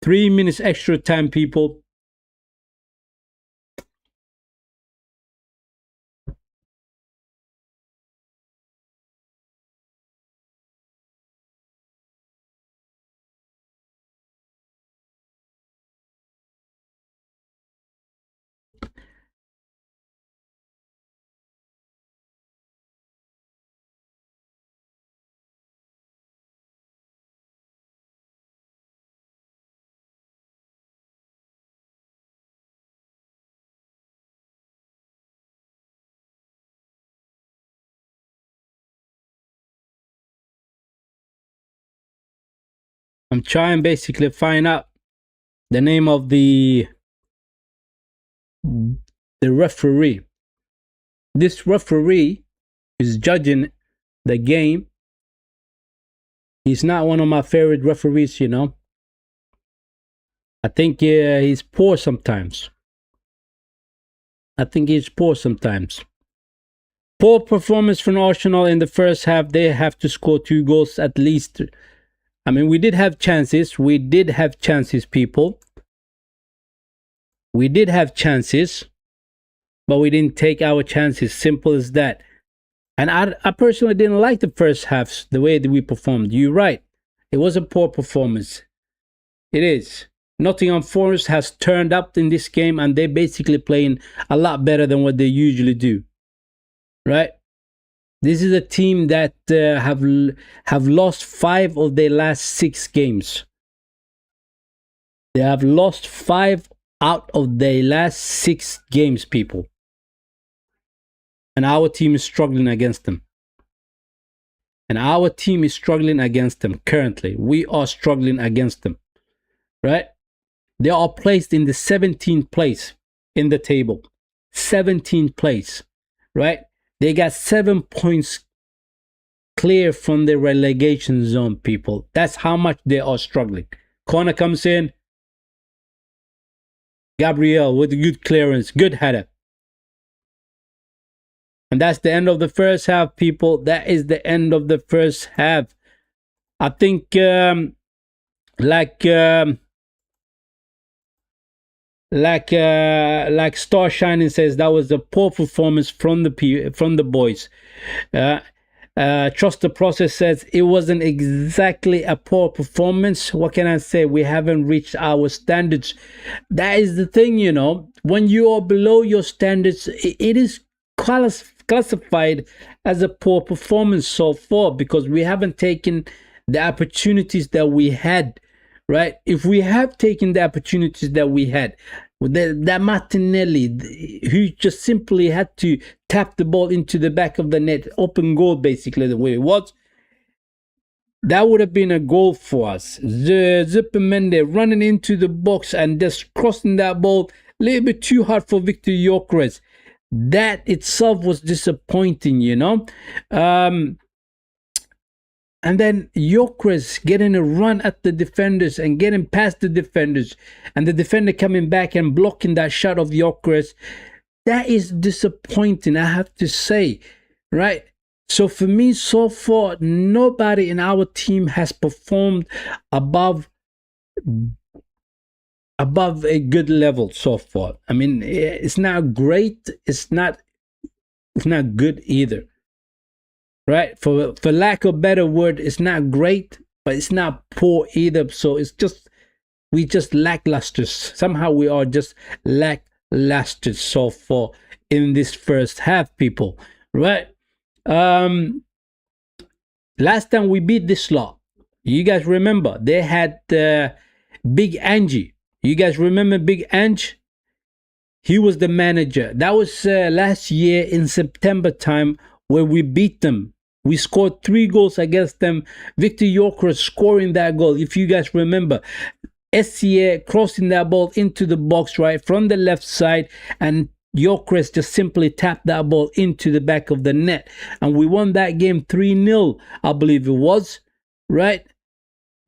3 minutes extra time, people. I'm trying basically to find out the name of the referee. This referee is judging the game. He's not one of my favorite referees, you know. I think he's poor sometimes. Poor performance from Arsenal in the first half. They have to score 2 goals at least. I mean, we did have chances. People. We did have chances, but we didn't take our chances. Simple as that. And I personally didn't like the first half, the way that we performed. You're right. It was a poor performance. It is. Nottingham Forest has turned up in this game, and they're basically playing a lot better than what they usually do. Right? This is a team that have lost 5 of their last 6 games. They have lost 5 out of their last 6 games, people. And our team is struggling against them. Currently. We are struggling against them. Right? They are placed in the 17th place in the table. 17th place. Right? They got 7 points clear from the relegation zone, people. That's how much they are struggling. Corner comes in. Gabriel with a good clearance. Good header. And that's the end of the first half, people. That is the end of the first half. I think, like Star Shining says, that was a poor performance from the boys. Trust the Process says it wasn't exactly a poor performance. What can I say? We haven't reached our standards. That is the thing, you know. When you are below your standards, it is classified as a poor performance so far, because we haven't taken the opportunities that we had. Right? If we have taken the opportunities that we had, that Martinelli, who just simply had to tap the ball into the back of the net, open goal basically the way it was, that would have been a goal for us. Zupermende running into the box and just crossing that ball a little bit too hard for Victor Gyökeres. That itself was disappointing, you know. And then Gyökeres getting a run at the defenders and getting past the defenders, and the defender coming back and blocking that shot of Gyökeres. That is disappointing, I have to say, right? So for me, so far, nobody in our team has performed above a good level so far. I mean, it's not great. It's not good either. Right? For lack of a better word, it's not great, but it's not poor either. So it's just, we just lackluster. Somehow we are just lackluster so far in this first half, people. Right? Last time we beat this lot, you guys remember, they had Big Angie. You guys remember Big Ange? He was the manager. That was last year in September time, where we beat them. We scored 3 goals against them. Victor Gyökeres scoring that goal. If you guys remember, SCA crossing that ball into the box right from the left side, and Gyökeres just simply tapped that ball into the back of the net. And we won that game 3-0, I believe it was, right?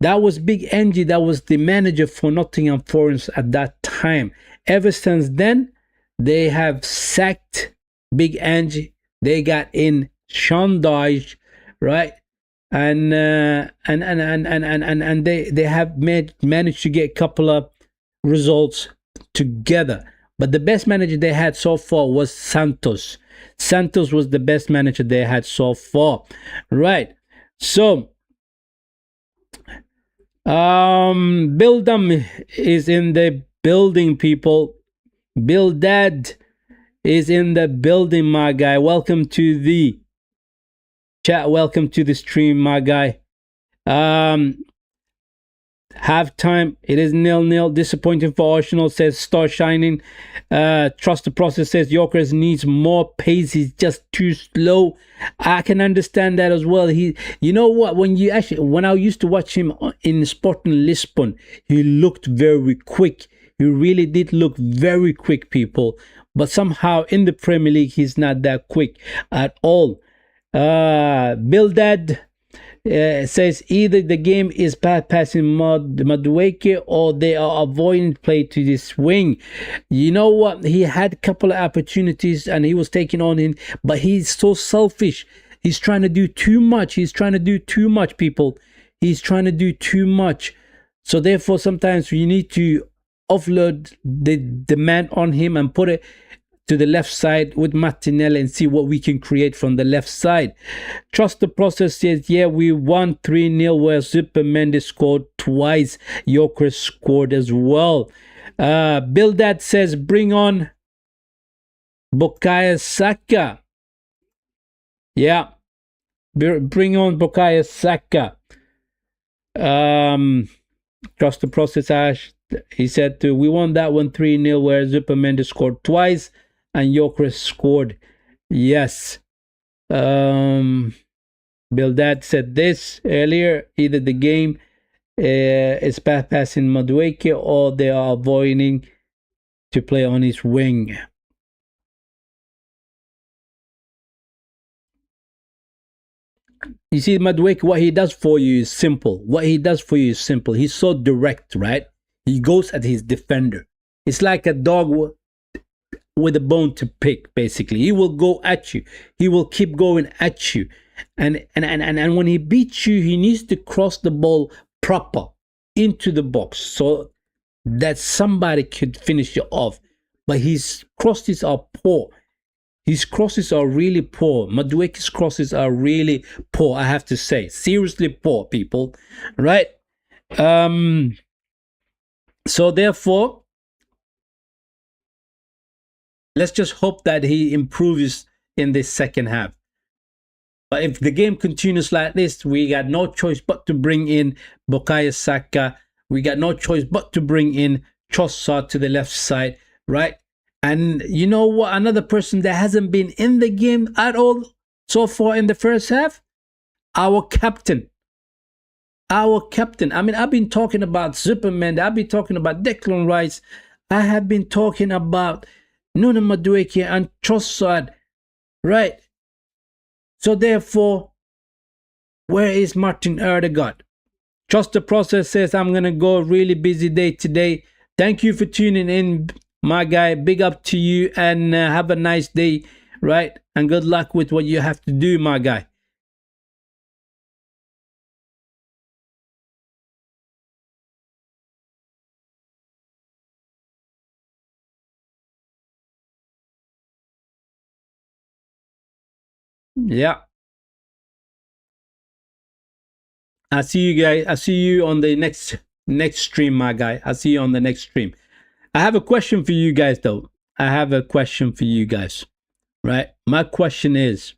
That was Big Angie. That was the manager for Nottingham Forest at that time. Ever since then, they have sacked Big Angie. They got in Sean Dyche, right? And they have managed to get a couple of results together. But the best manager they had so far was Santos. Santos was the best manager they had so far, right? So Bildam is in the building, people. Bildad is in the building, my guy. Welcome to the chat. Welcome to the stream, my guy. Halftime, it is 0-0. Disappointing for Arsenal, says Star Shining. Trust the process, says Yorkers needs more pace. He's just too slow. I can understand that as well. You know what? When I used to watch him in Sporting Lisbon, he looked very quick. He really did look very quick, people. But somehow in the Premier League, he's not that quick at all. Bildad says either the game is passing Madueke or they are avoiding play to this wing. You know what? He had a couple of opportunities and he was taking on him, but he's so selfish. He's trying to do too much. He's trying to do too much, people. He's trying to do too much. So therefore, sometimes you need to offload the man on him and put it to the left side with Martinelli and see what we can create from the left side. Trust the process, says, yeah, we won 3-0 where Superman scored twice. Joker scored as well. Bildad says, bring on Bukayo Saka. Yeah, bring on Bukayo Saka. Trust the process, Ash. He said, we won that one 3-0 where Superman scored twice. And Jokeris scored. Yes. Bildad said this earlier. Either the game is passing Madueke or they are avoiding to play on his wing. You see, Madueke, what he does for you is simple. What he does for you is simple. He's so direct, right? He goes at his defender. It's like a dog with a bone to pick, basically. He will go at you. He will keep going at you. And when he beats you, he needs to cross the ball proper into the box so that somebody could finish you off. But his crosses are poor. His crosses are really poor. Madueke's crosses are really poor, I have to say. Seriously poor, people. Right? So therefore, let's just hope that he improves in this second half. But if the game continues like this, we got no choice but to bring in Bukayo Saka. We got no choice but to bring in Trossard to the left side, right? And you know what? Another person that hasn't been in the game at all so far in the first half? Our captain. Our captain. I mean, I've been talking about Superman. I've been talking about Declan Rice. I have been talking about Nuno Madueke and Trossard, right? So therefore, where is Martin Odegaard? Trust the process, says, I'm going to go really busy day today. Thank you for tuning in, my guy. Big up to you and have a nice day, right? And good luck with what you have to do, my guy. Yeah. I see you guys. I see you on the next stream, my guy. I see you on the next stream. I have a question for you guys, though. I have a question for you guys, right? My question is,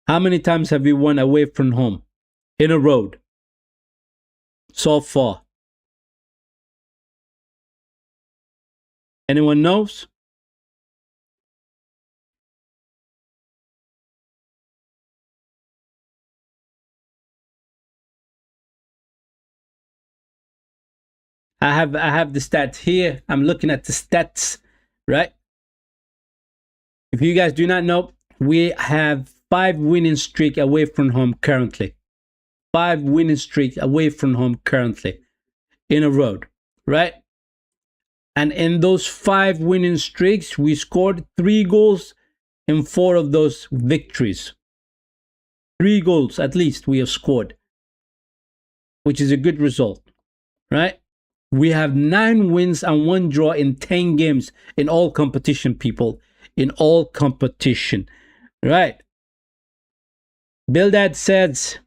how many times have you won away from home in a row so far? Anyone knows? I have the stats here. I'm looking at the stats, right? If you guys do not know, we have 5 winning streak away from home currently. 5 winning streak away from home currently in a row, right? And in those 5 winning streaks, we scored 3 goals in 4 of those victories. 3 goals at least we have scored, which is a good result, right? We have 9 wins and 1 draw in 10 games in all competition, people. In all competition, right? Bildad says,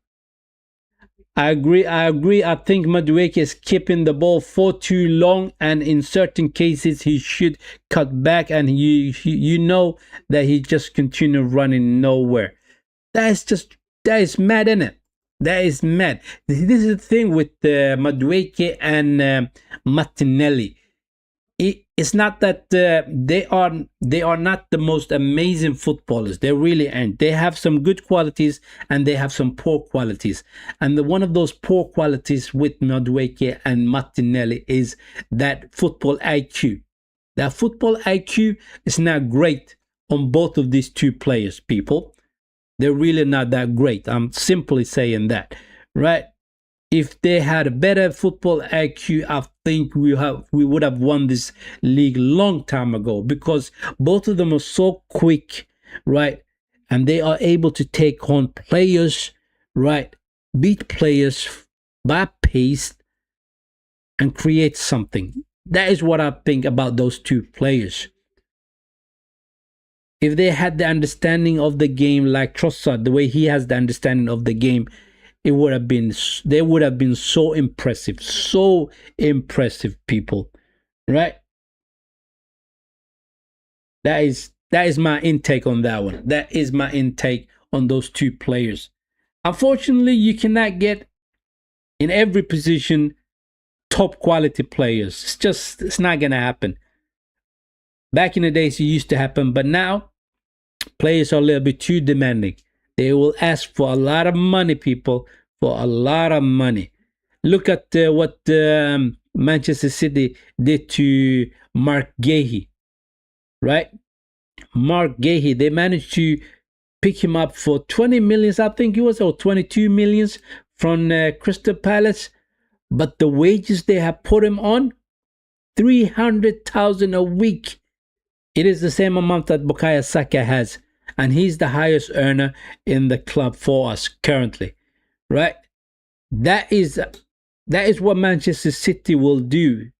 I agree. I think Madueke is keeping the ball for too long, and in certain cases he should cut back, and you know that he just continue running nowhere. That is mad, isn't it? That is mad. This is the thing with Madueke and Martinelli. It's not that they are not the most amazing footballers. They really aren't. They have some good qualities and they have some poor qualities. And one of those poor qualities with Madueke and Martinelli is that football IQ. That football IQ is not great on both of these two players, people. They're really not that great. I'm simply saying that, right? If they had a better football IQ, I think we would have won this league long time ago, because both of them are so quick, right? And they are able to take on players, right? Beat players by pace and create something. That is what I think about those two players. If they had the understanding of the game like Trossard, the way he has the understanding of the game, they would have been so impressive, people, right? That is my intake on that one. That is my intake on those two players. Unfortunately, you cannot get in every position top quality players. It's not gonna happen. Back in the days, it used to happen, but now players are a little bit too demanding. They will ask for a lot of money, people, for a lot of money. Look at what Manchester City did to Mark Gahey, right? Mark Gahey, they managed to pick him up for 20 millions, I think it was, or 22 millions from Crystal Palace. But the wages they have put him on, 300,000 a week. It is the same amount that Bukayo Saka has, and he's the highest earner in the club for us currently, right? That is what Manchester City will do,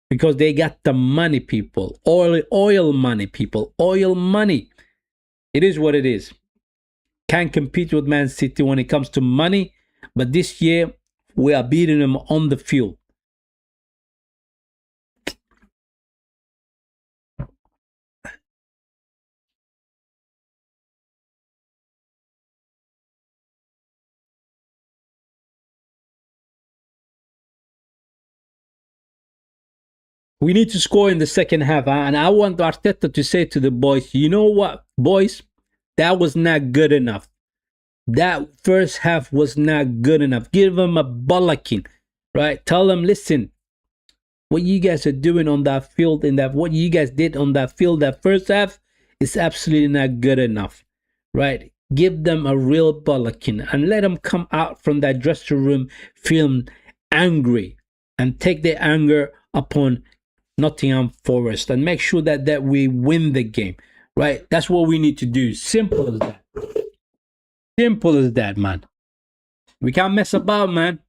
because they got the money, people. Oil money, people. Oil money. It is what it is. Can't compete with Man City when it comes to money, but this year we are beating them on the field. We need to score in the second half, and I want Arteta to say to the boys, you know what, boys, that was not good enough. That first half was not good enough. Give them a bollocking, right? Tell them, listen, what you guys are doing on that field, what you guys did on that field, that first half is absolutely not good enough, right? Give them a real bollocking and let them come out from that dressing room feeling angry, and take their anger upon Nottingham Forest and make sure that we win the game, right? That's what we need to do. Simple as that. Simple as that, man. We can't mess about, man.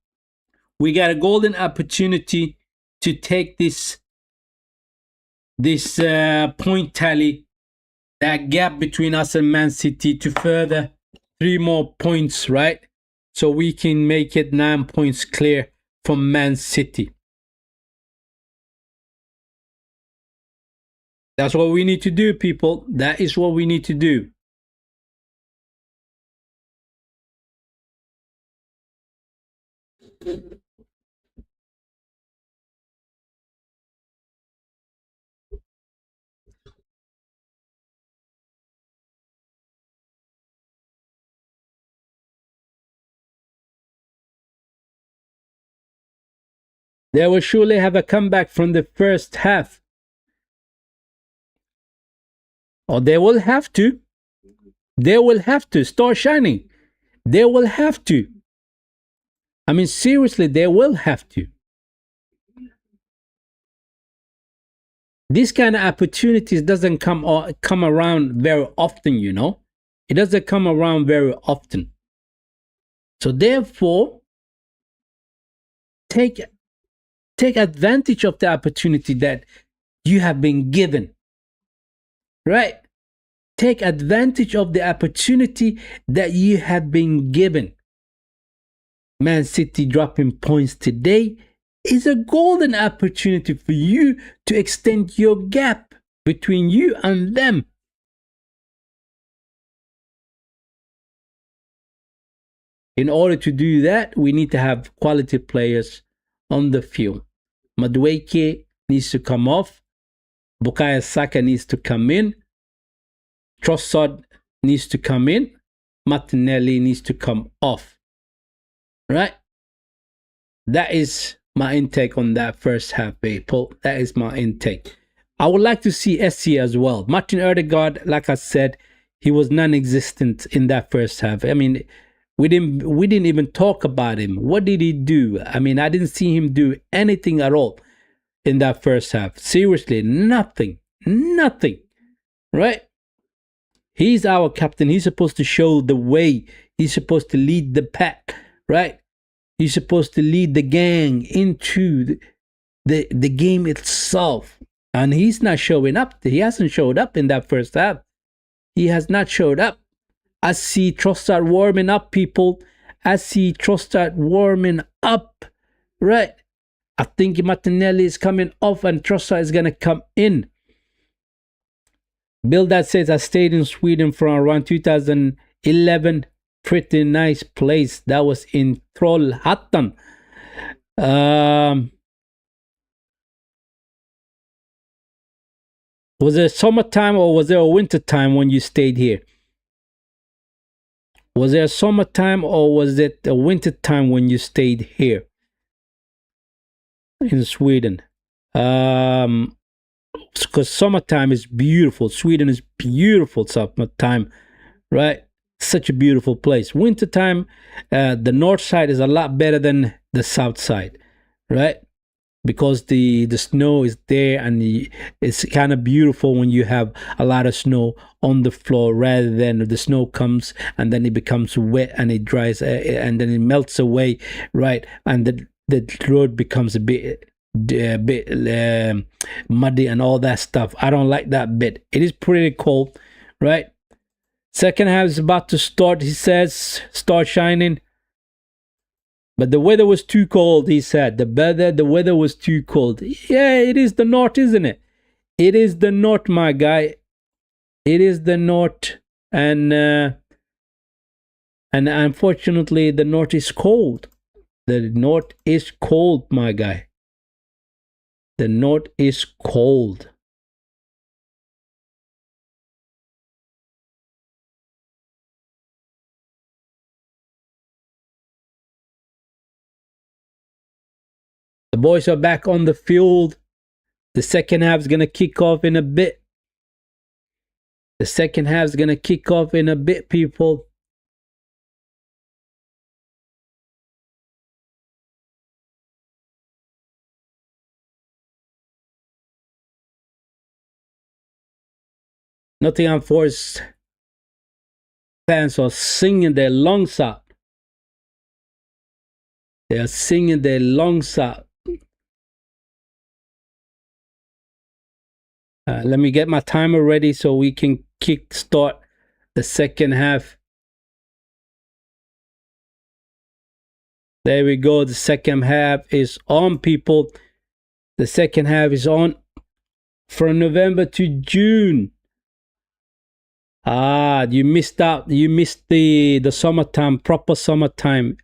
We got a golden opportunity to take this point tally, that gap between us and Man City, to further 3 more points, right? So we can make it 9 points clear from Man City. That's what we need to do, people. That is what we need to do. They will surely have a comeback from the first half. Or they will have to. They will have to start shining. They will have to. I mean, seriously, they will have to. This kind of opportunities doesn't come around very often, you know. It doesn't come around very often. So therefore, take advantage of the opportunity that you have been given. Right? Take advantage of the opportunity that you have been given. Man City dropping points today is a golden opportunity for you to extend your gap between you and them. In order to do that, we need to have quality players on the field. Madueke needs to come off. Bukayo Saka needs to come in. Trossard needs to come in. Martinelli needs to come off. Right? That is my intake on that first half, people. That is my intake. I would like to see SC as well. Martin Odegaard, like I said, he was non-existent in that first half. I mean, we didn't even talk about him. What did he do? I mean, I didn't see him do anything at all in that first half. Seriously, nothing. Nothing. Right? He's our captain. He's supposed to show the way. He's supposed to lead the pack, right? He's supposed to lead the gang into the game itself. And he's not showing up. He hasn't showed up in that first half. He has not showed up. I see Trossard warming up, people. I see Trossard warming up, right? I think Martinelli is coming off and Trossard is going to come in. Bill that says I stayed in Sweden from around 2011. Pretty nice place. That was in Trollhättan. Was it summertime or was it a winter time when you stayed here? Was it a summertime or was it a winter time when you stayed here in Sweden? Because summertime is beautiful. Sweden is beautiful summertime, right? Such a beautiful place. Wintertime, the north side is a lot better than the south side, right? Because the snow is there and it's kind of beautiful when you have a lot of snow on the floor rather than the snow comes and then it becomes wet and it dries and then it melts away, right? And the road becomes a bit muddy and all that stuff. I don't like that bit. It is pretty cold, right? Second half is about to start, he says. Start shining. But the weather was too cold, he said. The weather was too cold. Yeah, it is the north, isn't it? It is the north, my guy. It is the north. And unfortunately, the north is cold. The north is cold, my guy. The north is cold. The boys are back on the field. The second half is going to kick off in a bit. The second half is going to kick off in a bit, people. Nottingham Forest fans are singing their lungs out. They are singing their lungs out. Let me get my timer ready so we can kick start the second half. There we go. The second half is on, people. The second half is on from November to June. You missed out. You missed the summertime, proper summertime,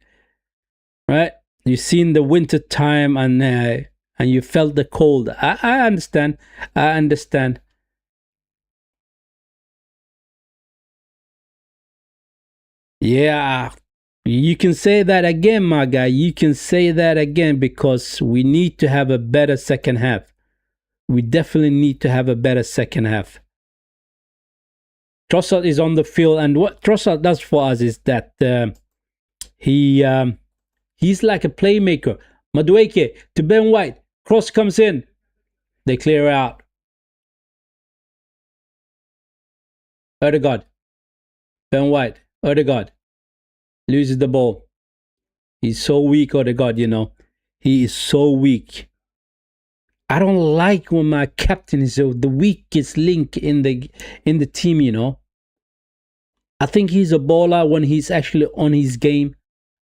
right? You seen the winter time and you felt the cold. I understand. I understand. Yeah, you can say that again, my guy. You can say that again because we need to have a better second half. We definitely need to have a better second half. Trossard is on the field, and what Trossard does for us is that he's like a playmaker. Madueke to Ben White. Cross comes in. They clear out. Odegaard. Ben White. Odegaard. Loses the ball. He's so weak, Odegaard, you know. He is so weak. I don't like when my captain is the weakest link in the team, you know. I think he's a baller when he's actually on his game.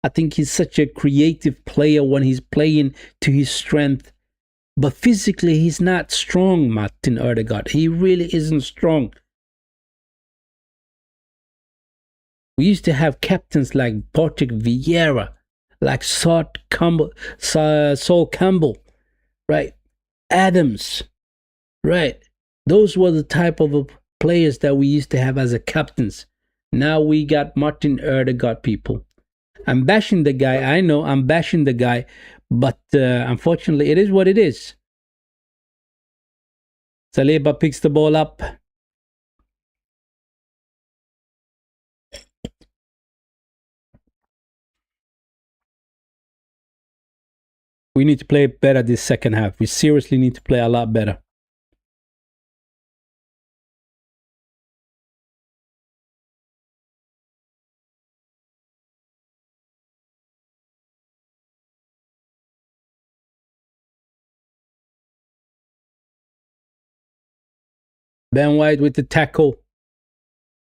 I think he's such a creative player when he's playing to his strength. But physically, he's not strong, Martin Odegaard. He really isn't strong. We used to have captains like Patrick Vieira, like Sol Campbell, right? Adams, right? Those were the type of players that we used to have as a captains. Now we got Martin Odegaard, people. I'm bashing the guy. I know I'm bashing the guy, but unfortunately, it is what it is. Saliba picks the ball up. We need to play better this second half. We seriously need to play a lot better. Ben White with the tackle.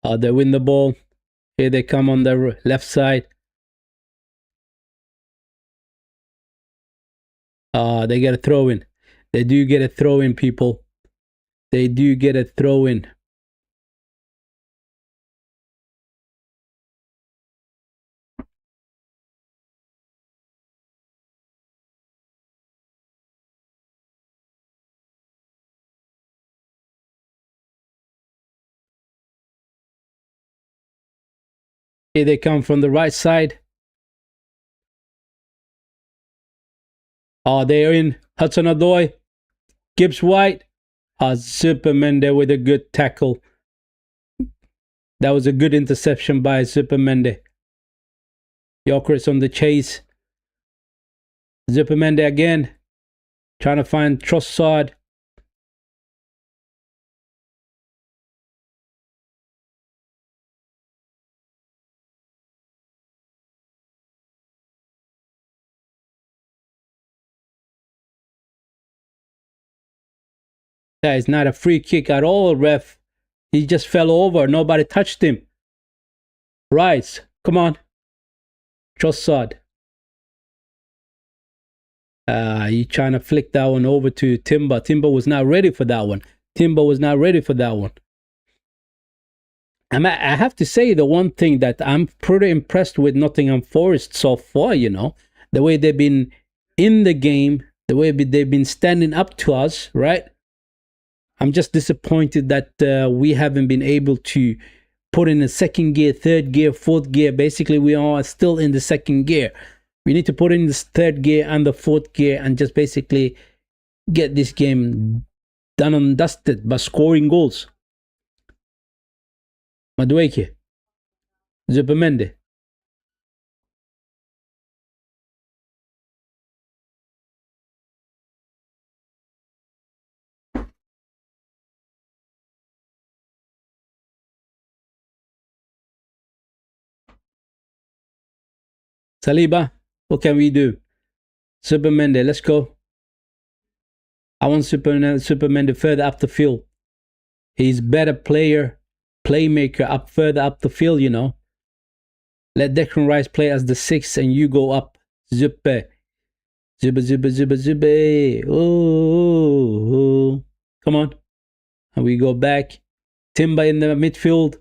They win the ball. Here they come on the left side. They get a throw in. They do get a throw in, people. They do get a throw in. Here they come from the right side. They're in. Hudson-Odoi. Gibbs White. Superman there with a good tackle. That was a good interception by Superman. Gyökeres on the chase. Superman again. Trying to find Trossard. That is not a free kick at all, ref. He just fell over. Nobody touched him. Rice, come on. Trossard. He trying to flick that one over to Timber. Timber was not ready for that one. I have to say the one thing that I'm pretty impressed with Nottingham Forest so far, you know, the way they've been in the game, the way they've been standing up to us, right? I'm just disappointed that we haven't been able to put in a second gear, third gear, fourth gear. Basically, we are still in the second gear. We need to put in this third gear and the fourth gear and just basically get this game done and dusted by scoring goals. Madueke. Zubimendi. Saliba, what can we do? Superman, let's go. I want Superman further up the field. He's better player, playmaker up further up the field, you know. Let Declan Rice play as the 6 and you go up. Zuppe. Zubbe. Oh. Come on. And we go back. Timber in the midfield.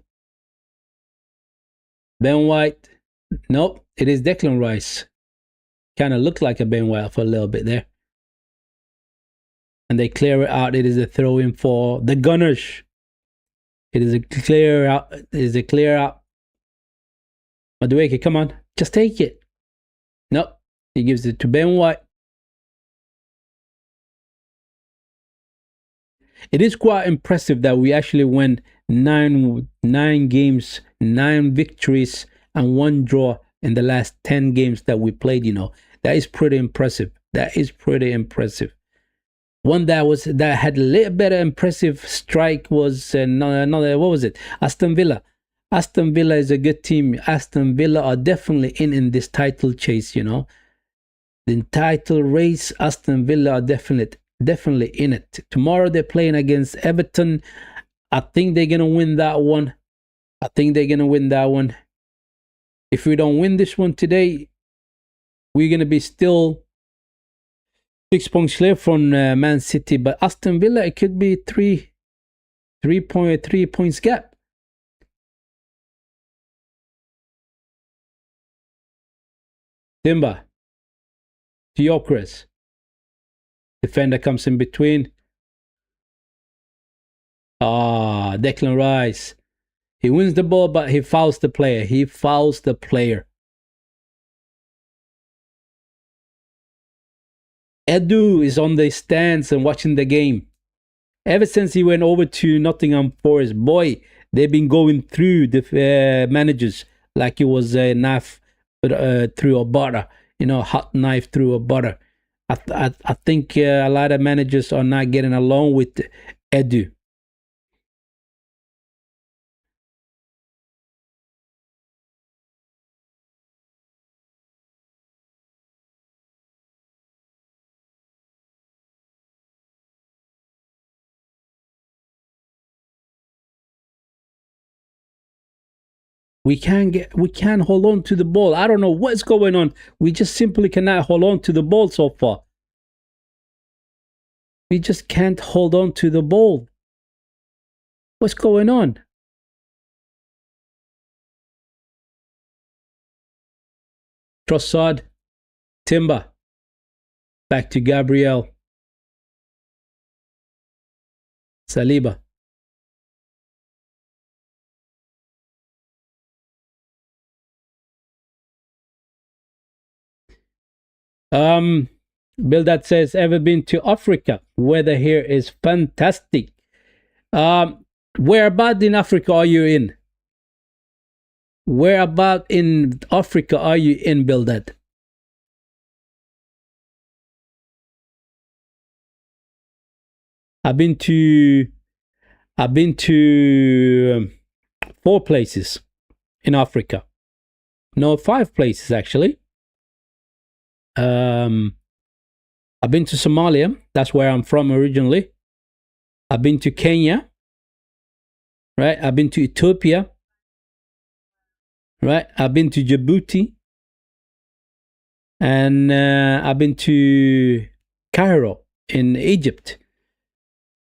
Ben White. Nope, it is Declan Rice. Kind of looked like a Ben White for a little bit there. And they clear it out. It is a throw in for the Gunners. It is a clear out. Madueke, come on. Just take it. Nope. He gives it to Ben White. It is quite impressive that we actually won nine games, 9 victories, and 1 draw in the last 10 games that we played. That is pretty impressive. That is pretty impressive. One that had a little bit of impressive strike was another. What was it? Aston Villa. Aston Villa is a good team. Aston Villa are definitely in this title chase. The title race. Aston Villa are definitely in it. Tomorrow they're playing against Everton. I think they're gonna win that one. If we don't win this one today, we're gonna be still 6 points clear from Man City. But Aston Villa, it could be 3 points gap. Timber, Gyökeres. Defender comes in between. Declan Rice. He wins the ball, but he fouls the player. Edu is on the stands and watching the game. Ever since he went over to Nottingham Forest, boy, they've been going through the managers like it was a knife through a butter, hot knife through a butter. I think a lot of managers are not getting along with Edu. We can't hold on to the ball. I don't know what's going on. We just simply cannot hold on to the ball so far. We just can't hold on to the ball. What's going on? Trossard, Timber, back to Gabriel, Saliba. Bill that says, ever been to Africa? Weather here is fantastic. Where about in Africa are you in? Where about in Africa are you in, Bill that? I've been to 4 places in Africa. No, 5 places actually. I've been to Somalia. That's where I'm from originally. I've been to Kenya. Right. I've been to Ethiopia. Right. I've been to Djibouti. And I've been to Cairo in Egypt.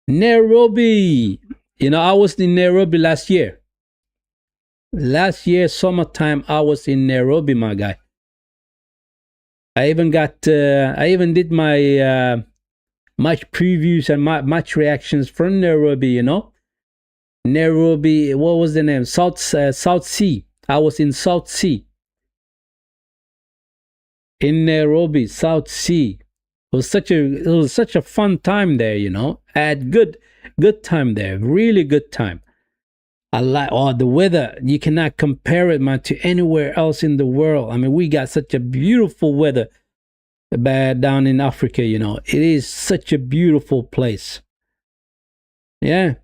Nairobi. I was in Nairobi last year. Last year, summertime, I was in Nairobi, my guy. I even did my match previews and match reactions from Nairobi, Nairobi, what was the name? South Sea. I was in South Sea. In Nairobi, South Sea. It was such a fun time there, I had good time there. Really good time. I like the weather. You cannot compare it, man, to anywhere else in the world. I mean, we got such a beautiful weather down in Africa, It is such a beautiful place. Yeah,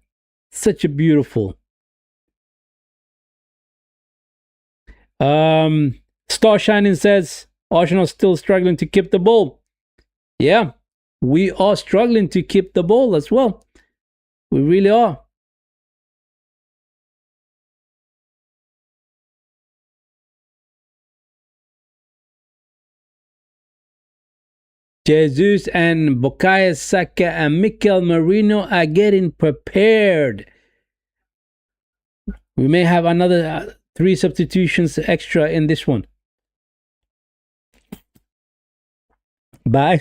such a beautiful. Star Shining says, Arsenal still struggling to keep the ball. Yeah, we are struggling to keep the ball as well. We really are. Jesus and Bukayo Saka and Mikel Merino are getting prepared. We may have another 3 substitutions extra in this one. By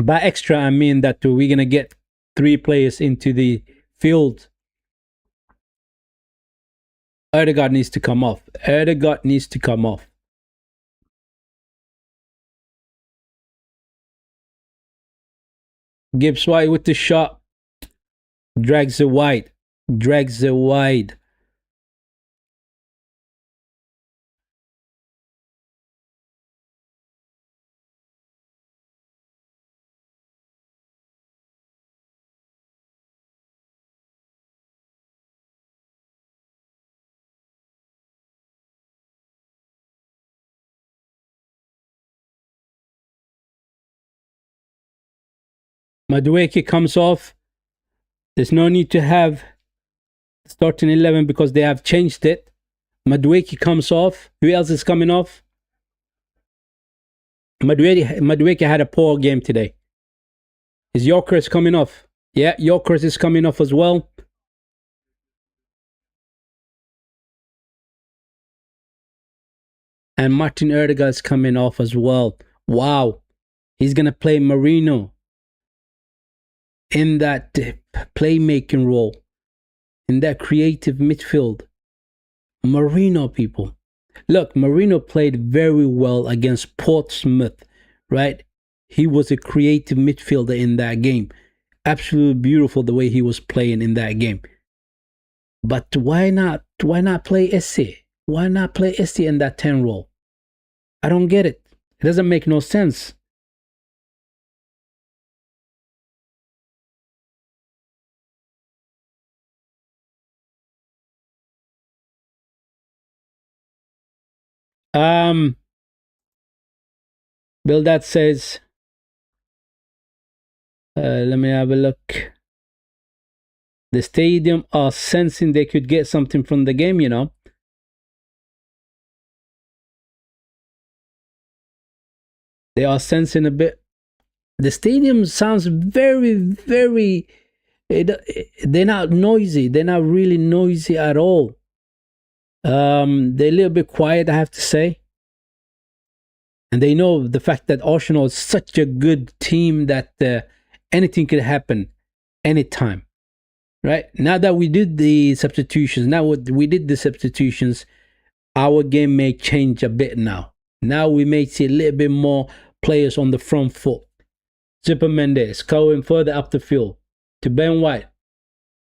extra, I mean that we're going to get 3 players into the field. Odegaard needs to come off. Gibbs White with the shot. Drags it wide. Drags it wide. Madueke comes off. There's no need to have starting 11 because they have changed it. Madueke comes off. Who else is coming off? Madueke had a poor game today. Is Yorkers coming off? Yeah, Yorkers is coming off as well. And Martin Erdegaard is coming off as well. Wow. He's going to play Marino in that playmaking role, in that creative midfield. Marino, people. Look, Marino played very well against Portsmouth, right? He was a creative midfielder in that game. Absolutely beautiful the way he was playing in that game. But why not play Essie? Why not play Essie in that 10 role? I don't get it. It doesn't make no sense. Bill that says, let me have a look. The stadium are sensing they could get something from the game, you know. They are sensing a bit. The stadium sounds very, very. They're not noisy. They're not really noisy at all. They're a little bit quiet, I have to say. And they know the fact that Arsenal is such a good team that anything could happen anytime. Right? Now that we did the substitutions, our game may change a bit now. Now we may see a little bit more players on the front foot. Zubimendi is going further up the field to Ben White.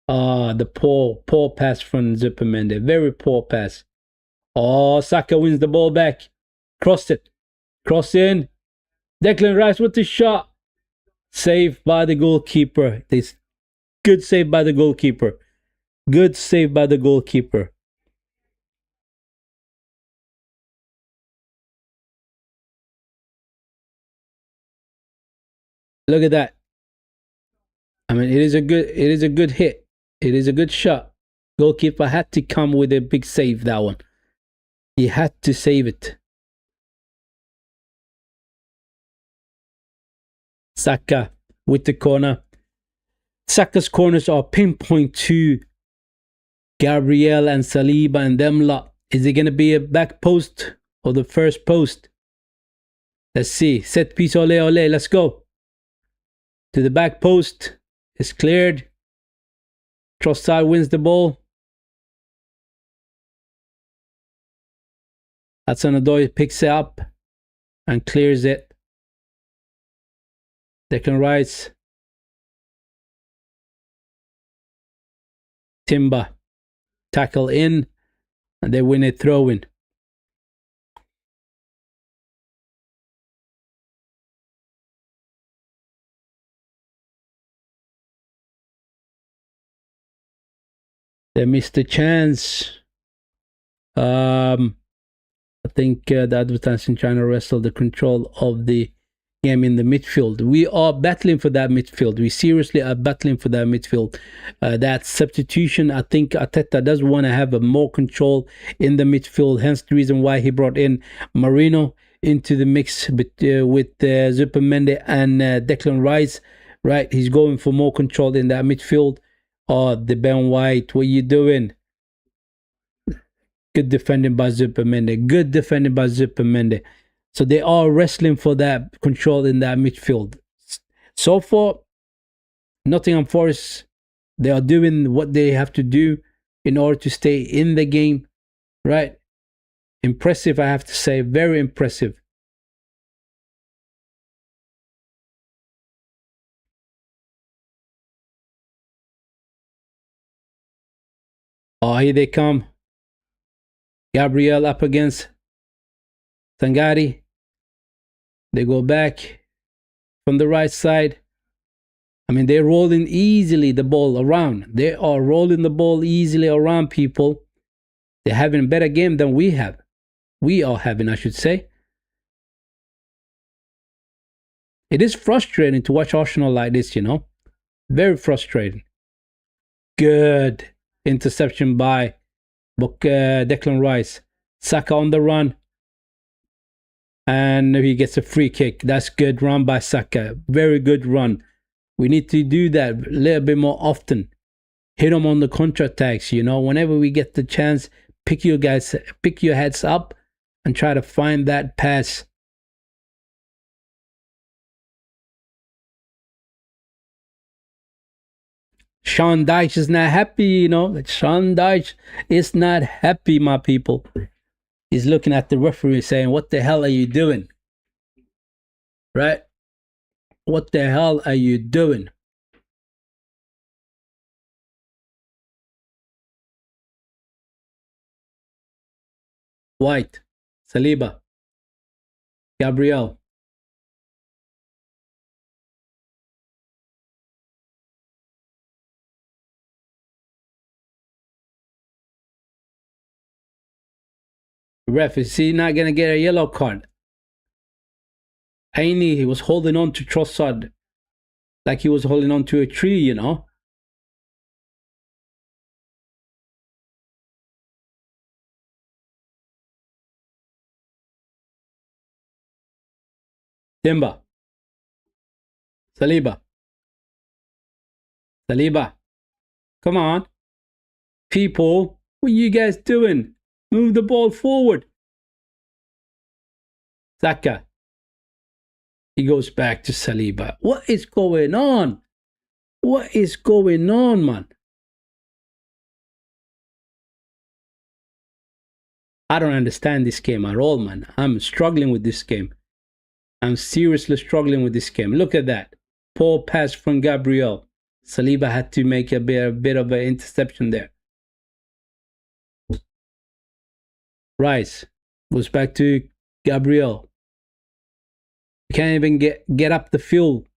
The poor pass from Zubimendi. Very poor pass. Saka wins the ball back. Crossed it. Cross in. Declan Rice with the shot. Saved by the goalkeeper. This good save by the goalkeeper. Good save by the goalkeeper. Look at that. I mean, it is a good hit. It is a good shot. Goalkeeper had to come with a big save, that one. He had to save it. Saka with the corner. Saka's corners are pinpoint to Gabriel and Saliba and them lot. Is it going to be a back post or the first post? Let's see. Set piece, ole ole. Let's go. To the back post. It's cleared. Trossard wins the ball. Hudson-Odoi picks it up and clears it. Declan Rice. Timber. Tackle in. And they win a throw-in. They missed the chance. I think the advertising trying to wrestle the control of the game in the midfield. We are battling for that midfield. We seriously are battling for that midfield. That substitution, I think Arteta does want to have a more control in the midfield. Hence the reason why he brought in Marino into the mix with Zubimendi and Declan Rice. Right, he's going for more control in that midfield. The Ben White, what are you doing? Good defending by Zubimendi. Good defending by Zubimendi. So they are wrestling for that control in that midfield. So far, Nottingham Forest, they are doing what they have to do in order to stay in the game. Right? Impressive, I have to say. Very impressive. Oh, here they come. Gabriel up against Sangari. They go back from the right side. I mean, they're rolling easily the ball around. They are rolling the ball easily around, people. They're having a better game than we have. We are having, I should say. It is frustrating to watch Arsenal like this, you know. Very frustrating. Good interception by Declan Rice. Saka on the run. And he gets a free kick. That's good run by Saka. Very good run. We need to do that a little bit more often. Hit them on the counter-attacks, you know. Whenever we get the chance, pick your heads up and try to find that pass. Sean Dyche is not happy, you know. Sean Dyche is not happy, my people. He's looking at the referee saying, what the hell are you doing? Right? What the hell are you doing? White, Saliba, Gabriel. Ref, is he not going to get a yellow card? Ain't he was holding on to Trossard like he was holding on to a tree, you know. Timber. Saliba. Saliba. Come on. People, what are you guys doing? Move the ball forward. Saka. He goes back to Saliba. What is going on? What is going on, man? I don't understand this game at all, man. I'm struggling with this game. I'm seriously struggling with this game. Look at that. Poor pass from Gabriel. Saliba had to make a bit of an interception there. Rice goes back to Gabriel. You can't even get up the field.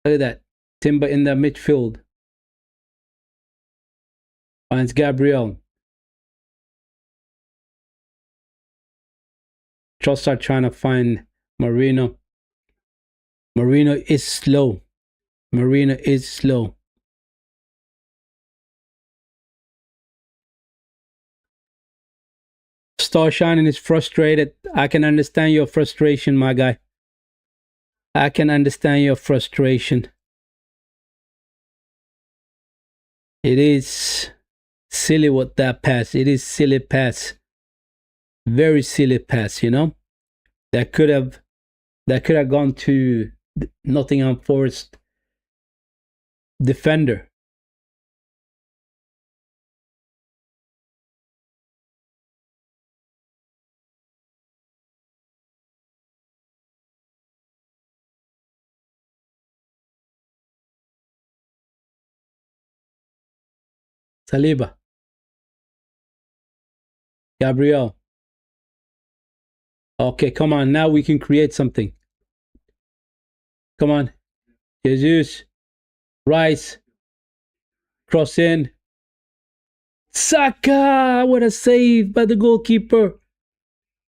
Look at that. Timber in the midfield. Finds Gabriel. Trossard trying to find Marino. Marino is slow. Marino is slow. Star Shining is frustrated. I can understand your frustration, my guy. I can understand your frustration. It is silly what that pass. It is silly pass. Very silly pass, you know. That could have gone to Nottingham Forest defender. Saliba. Gabriel. Okay, come on. Now we can create something. Come on. Jesus. Rice. Cross in. Saka! What a save by the goalkeeper.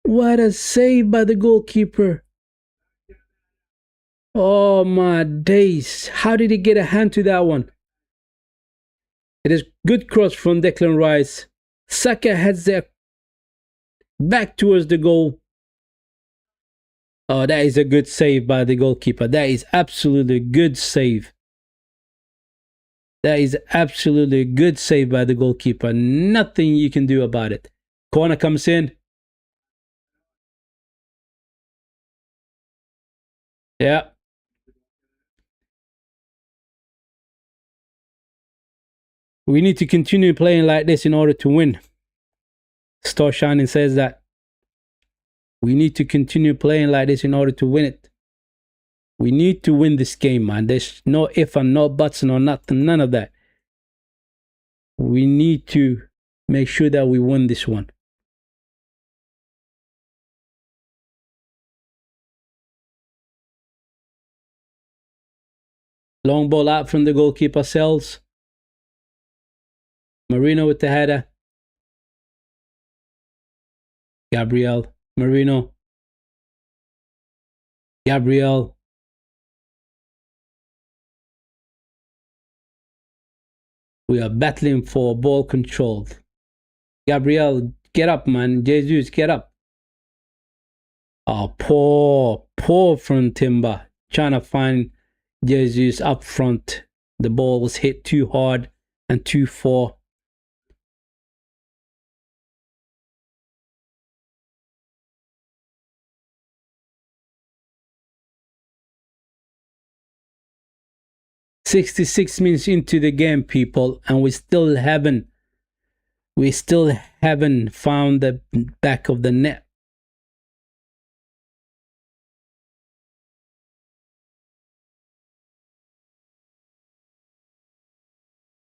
What a save by the goalkeeper. Oh my days. How did he get a hand to that one? It is good cross from Declan Rice. Saka heads their back towards the goal. Oh, that is a good save by the goalkeeper. That is absolutely good save. That is absolutely a good save by the goalkeeper. Nothing you can do about it. Corner comes in. Yeah. We need to continue playing like this in order to win. Star Shining says that. We need to continue playing like this in order to win it. We need to win this game, man. There's no if and no buts and no nothing, none of that. We need to make sure that we win this one. Long ball out from the goalkeeper, Sells. Marino with the header. Gabriel. Marino. Gabriel. We are battling for ball control. Gabriel, get up, man. Jesus, get up. Oh, poor from Timber. Trying to find Jesus up front. The ball was hit too hard and too far. "66 minutes into the game, people, and we still haven't found the back of the net.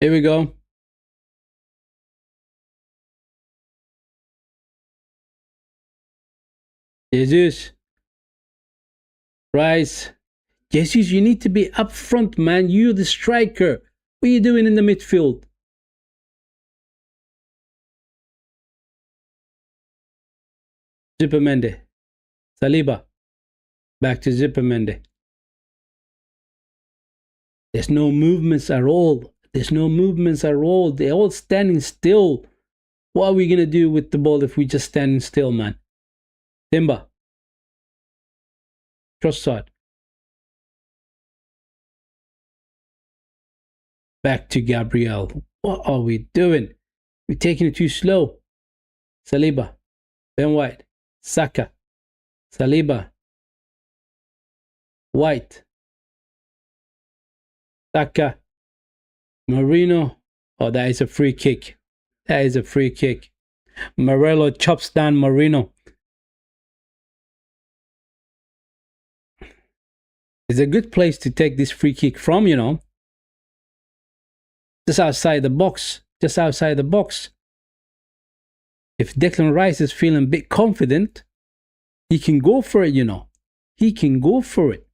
Here we go. Jesus. Rice. Jesus, you need to be up front, man. You're the striker. What are you doing in the midfield? Zupermende. Saliba. Back to Zupermende. There's no movements at all. They're all standing still. What are we going to do with the ball if we just standing still, man? Timber. Trossard. Back to Gabriel. What are we doing? We're taking it too slow. Saliba. Ben White. Saka. Saliba. White. Saka. Marino. Oh, that is a free kick. Morello chops down Marino. It's a good place to take this free kick from, you know. Just outside the box. If Declan Rice is feeling a bit confident, he can go for it, you know. He can go for it.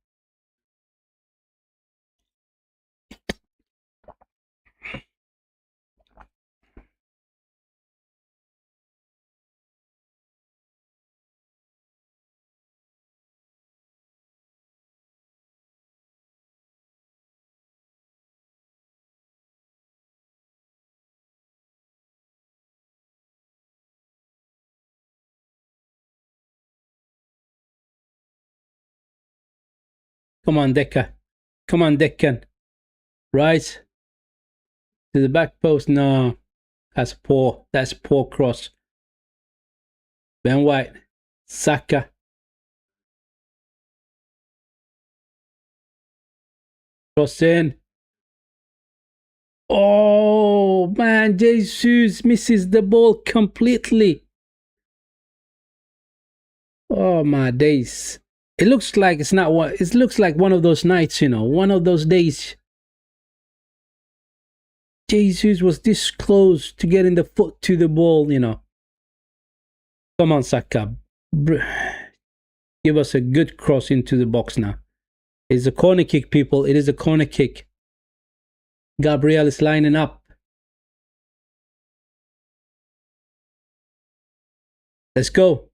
Come on, Declan. Rice. To the back post. No. That's poor cross. Ben White. Saka. Cross in. Oh, man. Jesus misses the ball completely. Oh, my days. It looks like it's not what it looks like. One of those nights, you know, one of those days. Jesus was this close to getting the foot to the ball, you know. Come on, Saka. Give us a good cross into the box now. It's a corner kick, people. It is a corner kick. Gabriel is lining up. Let's go.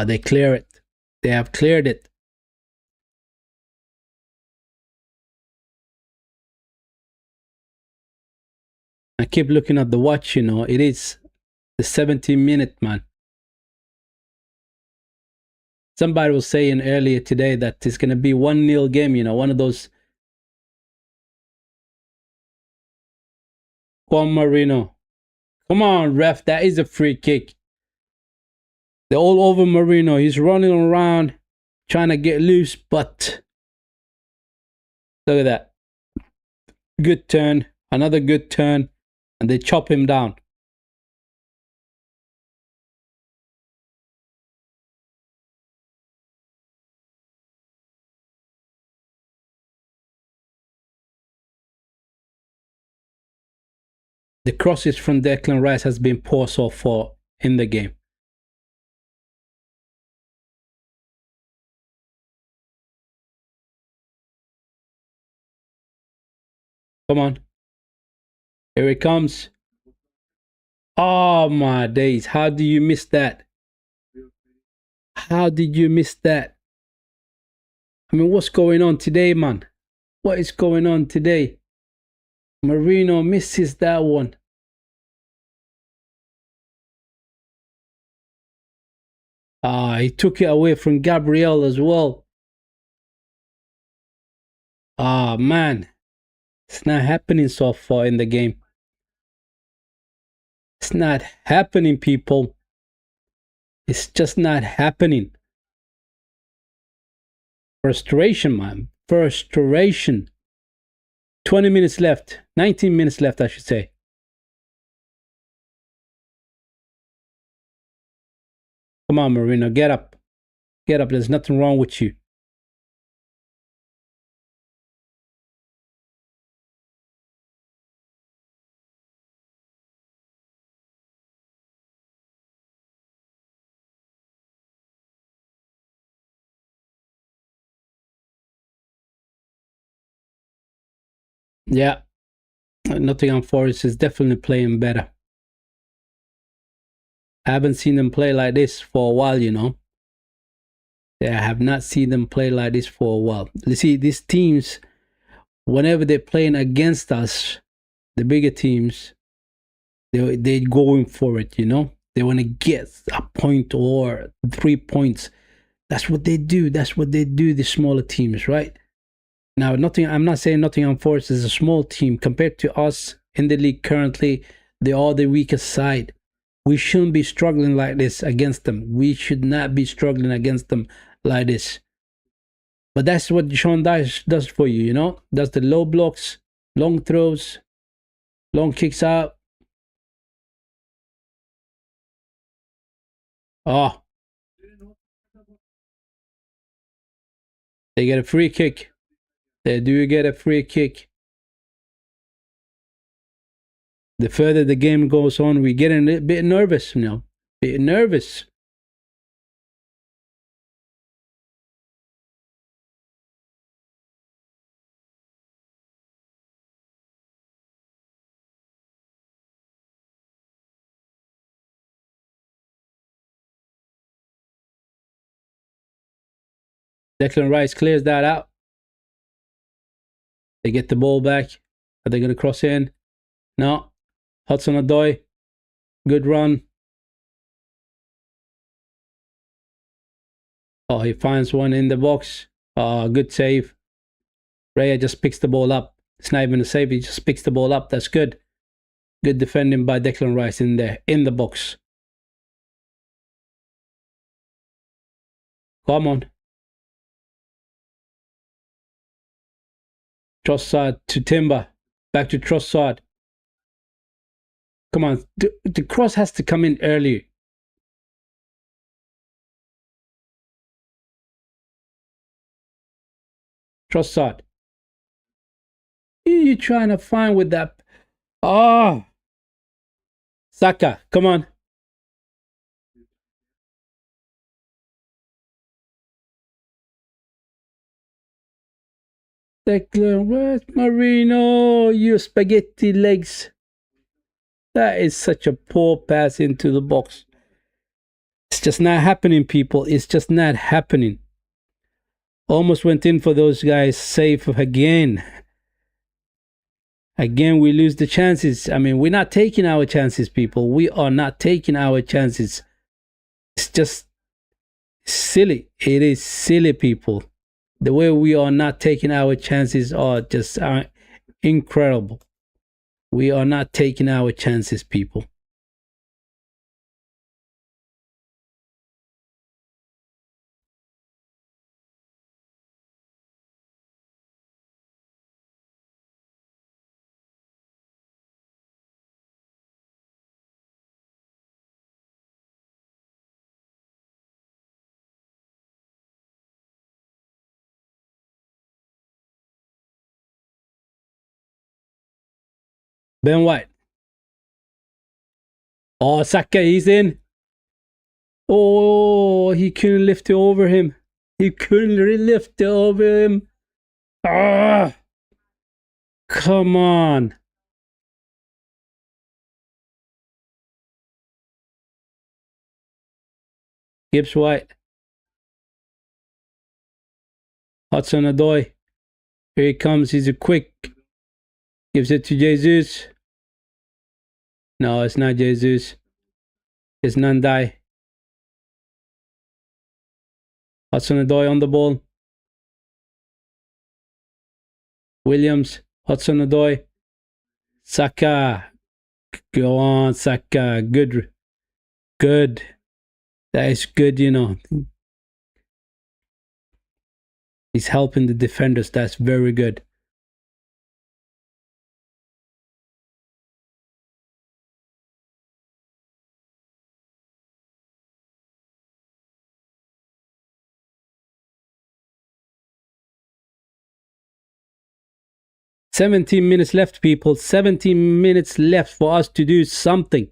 They clear it. They have cleared it. I keep looking at the watch, you know. It is the 70-minute, man. Somebody was saying earlier today that it's going to be 1-0 game, you know, one of those. Juan Marino. Come on, ref. That is a free kick. They're all over Marino. He's running around trying to get loose, but look at that. Good turn. Another good turn. And they chop him down. The crosses from Declan Rice has been poor so far in the game. Come on. Here it comes. Oh my days. How do you miss that? How did you miss that? I mean, what's going on today, man? What is going on today? Marino misses that one. He took it away from Gabriel as well. Man. It's not happening so far in the game. It's not happening, people. It's just not happening. Frustration, man. Frustration. 20 minutes left. 19 minutes left, I should say. Come on, Marino. Get up. Get up. There's nothing wrong with you. Yeah. Nottingham Forest is definitely playing better. I haven't seen them play like this for a while, you know. I have not seen them play like this for a while. You see, these teams, whenever they're playing against us, the bigger teams, they're going for it, you know. They want to get a point or 3 points. That's what they do. That's what they do, the smaller teams, right? Now, I'm not saying Nottingham Forest is a small team. Compared to us in the league currently, they are the weakest side. We shouldn't be struggling like this against them. We should not be struggling against them like this. But that's what Sean Dyche does for you, you know? Does the low blocks, long throws, long kicks out. Oh, they get a free kick. They do get a free kick. The further the game goes on, we're getting a bit nervous, you know. Bit nervous. Declan Rice clears that out. They get the ball back. Are they going to cross in? No. Hudson-Odoi. Good run. Oh, he finds one in the box. Good save. Raya just picks the ball up. It's not even a save. He just picks the ball up. That's good. Good defending by Declan Rice in there, in the box. Come on. Trossard to Timber. Back to Trossard. Come on. The cross has to come in early. Trossard. Who are you trying to find with that? Oh. Saka. Come on. Declan Rice. Marino. You spaghetti legs. That is such a poor pass into the box. It's just not happening, people. It's just not happening. Almost went in for those guys. Safe again. Again, we lose the chances. I mean, we're not taking our chances, people. We are not taking our chances. It's just silly. It is silly, people. The way we are not taking our chances are just incredible. We are not taking our chances, people. Ben White. Oh, Saka, he's in. Oh, he couldn't lift it over him. He couldn't lift it over him. Ah, come on. Gibbs White. Hudson-Odoi. Here he comes. He's a quick. Gives it to Jesus. No, it's not Jesus. It's Nandai. Hudson-Odoi on the ball. Williams. Hudson-Odoi. Saka. Go on, Saka. Good. Good. That is good, you know. He's helping the defenders. That's very good. "17 minutes left, people. 17 minutes left for us to do something."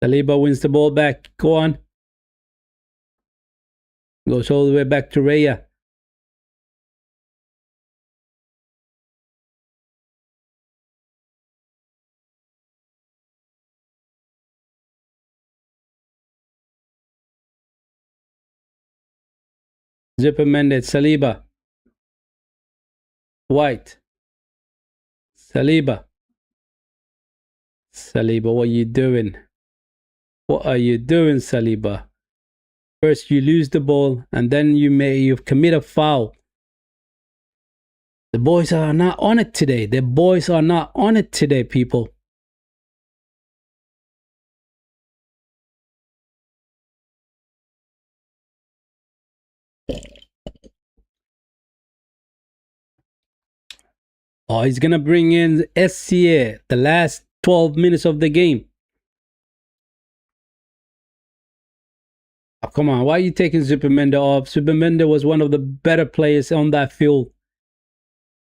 Saliba wins the ball back. Go on. Goes all the way back to Raya. Zipper Mendes. Saliba. White. Saliba. Saliba, what are you doing? What are you doing, Saliba? First you lose the ball, and then you commit a foul. The boys are not on it today. The boys are not on it today, people. Oh, he's gonna bring in SCA the last 12 minutes of the game. Oh, come on, why are you taking Zubimendi off? Zubimendi was one of the better players on that field.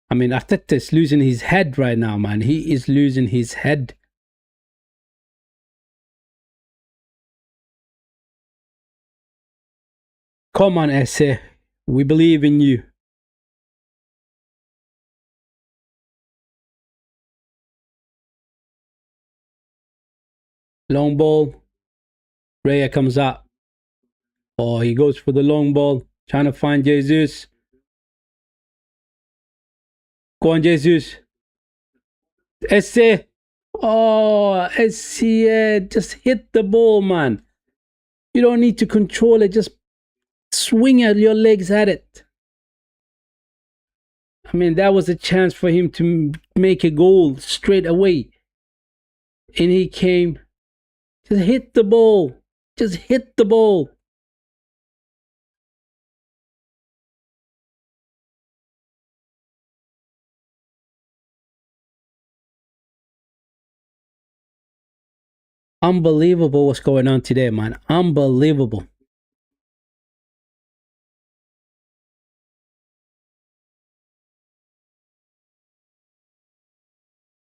I mean, Arteta's losing his head right now, man. He is losing his head. Come on, Esse. We believe in you. Long ball. Raya comes up. Oh, he goes for the long ball. Trying to find Jesus. Go on, Jesus. Esse. Oh, Esse. Just hit the ball, man. You don't need to control it. Just swing at your legs at it. I mean, that was a chance for him to make a goal straight away. And he came. Just hit the ball. Just hit the ball. Unbelievable what's going on today, man. Unbelievable.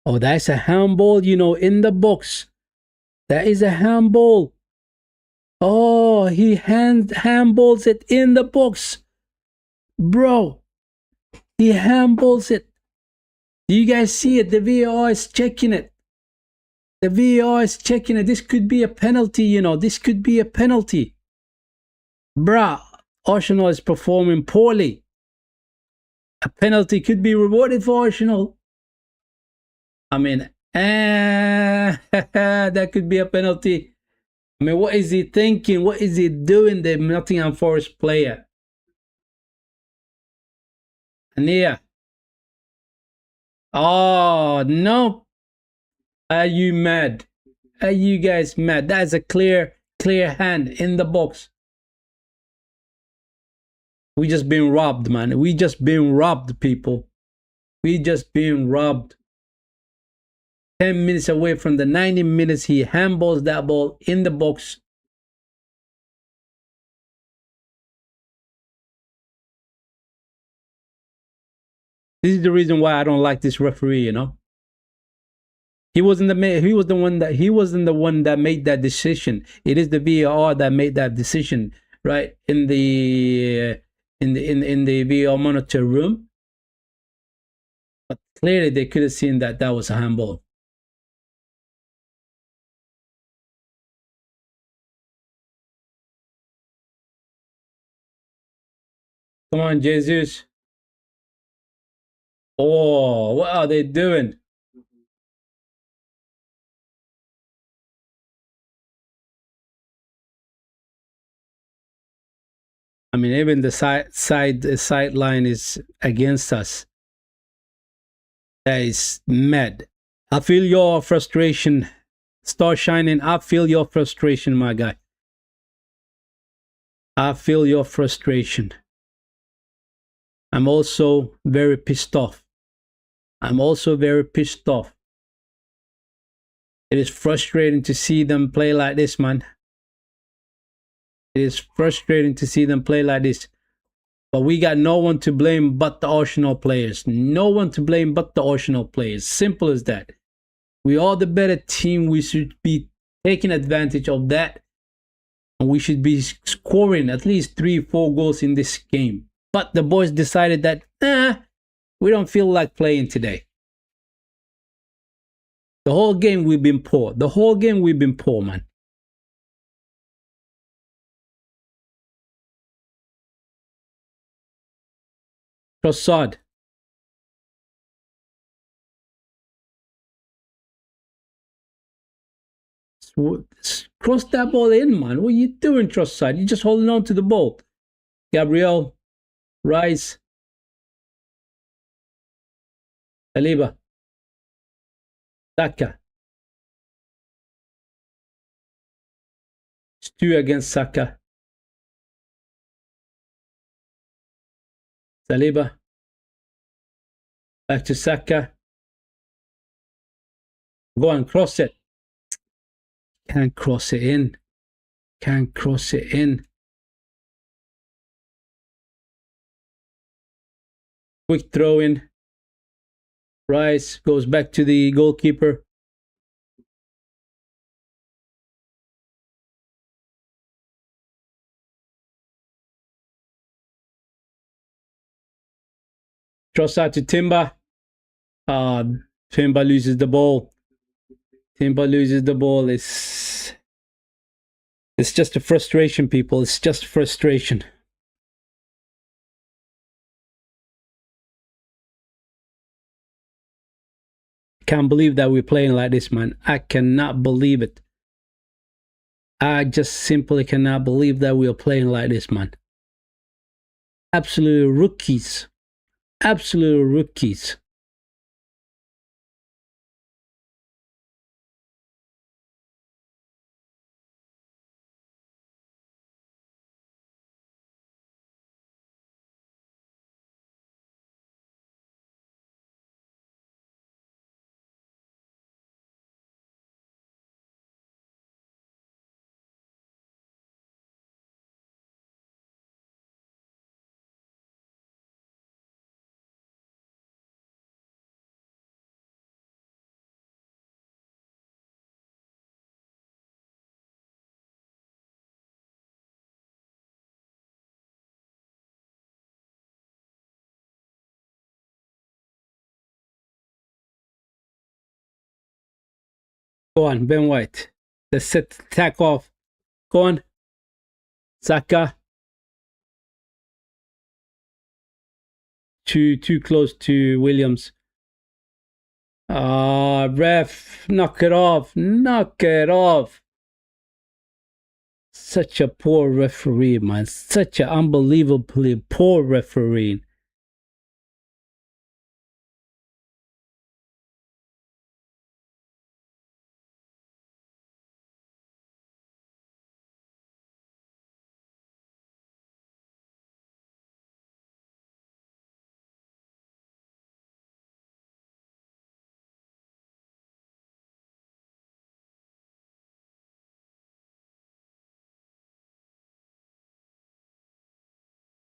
Oh, that's a handball, you know, in the box. That is a handball. Oh, he handballs it in the box. Bro, he handballs it. Do you guys see it? The VAR is checking it. The VAR is checking it. This could be a penalty, you know. This could be a penalty. Bruh, Arsenal is performing poorly. A penalty could be rewarded for Arsenal. I mean, that could be a penalty. I mean, what is he thinking? What is he doing, the Nottingham Forest player? Ania. Oh, no. Are you mad? Are you guys mad? That is a clear hand in the box. We just been robbed, man. We just been robbed, people. We just been robbed. 10 minutes away from the 90 minutes, he handballs that ball in the box. This is the reason why I don't like this referee. You know, he wasn't the one that made that decision. It is the VAR that made that decision, right? In the VAR monitor room, but clearly they could have seen that that was a handball. Come on, Jesus. Oh, what are they doing? I mean, even the sideline is against us. That is mad. I feel your frustration. Star Shining, I feel your frustration, my guy. I feel your frustration. I'm also very pissed off. I'm also very pissed off. It is frustrating to see them play like this, man. It is frustrating to see them play like this. But we got no one to blame but the Arsenal players. No one to blame but the Arsenal players. Simple as that. We are the better team. We should be taking advantage of that. And we should be scoring at least 3-4 goals in this game. But the boys decided that, we don't feel like playing today. The whole game we've been poor. The whole game we've been poor, man. Trossard. Cross that ball in, man. What are you doing, Trossard? You're just holding on to the ball. Gabriel. Rice. Saliba. Saka. Stu against Saka. Saliba. Back to Saka. Go and cross it. Can't cross it in. Can't cross it in. Quick throw in. Rice goes back to the goalkeeper. Trossard to Timber. Timber loses the ball. Timber loses the ball. It's just a frustration, people. It's just frustration. Can't believe that we're playing like this, man. I cannot believe it. I just simply cannot believe that we are playing like this, man. Absolute rookies. Absolute rookies. Go on, Ben White. Let's set the attack off. Go on. Saka. Too close to Williams. Ref, knock it off. Knock it off. Such a poor referee, man. Such an unbelievably poor referee.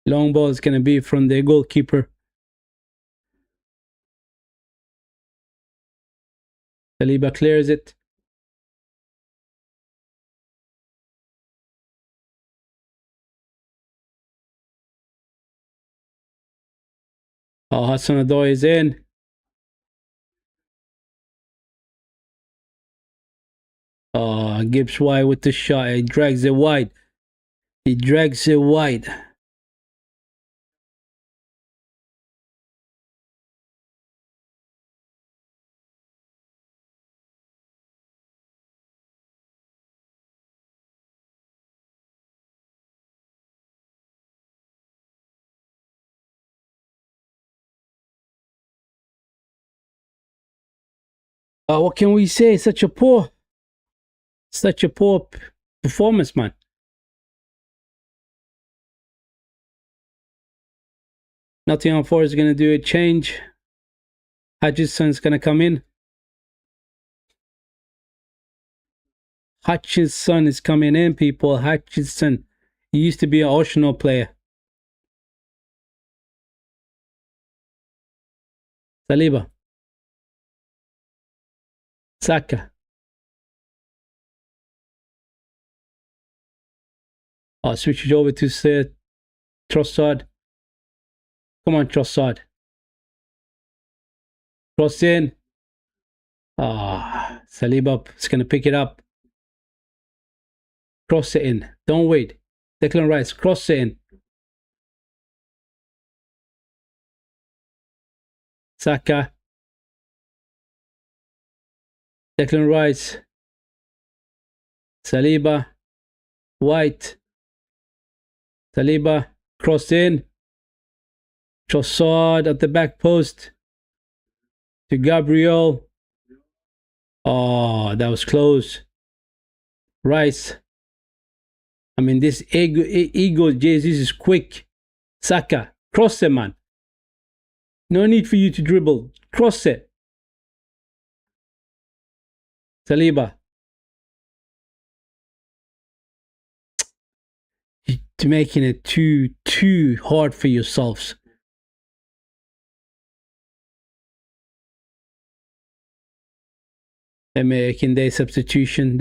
Long ball is going to be from the goalkeeper. Saliba clears it. Oh, Hudson-Odoi is in. Oh, Gibbs White with the shot. He drags it wide. He drags it wide. What can we say? Such a poor performance, man. Nottingham Forest is going to do a change. Hutchinson's going to come in. Hutchinson is coming in, people. Hutchinson. He used to be an Arsenal player. Saliba. Saka. I'll switch it over to Trossard. Come on, Trossard. Cross in. Saliba is going to pick it up. Cross it in. Don't wait. Declan Rice, cross it in. Saka. Declan Rice. Saliba. White. Saliba. Cross in. Trossard at the back post. To Gabriel. Oh, that was close. Rice. I mean, this ego Jesus is quick. Saka. Cross it, man. No need for you to dribble. Cross it. Saliba. You're making it too hard for yourselves. They're making their substitution.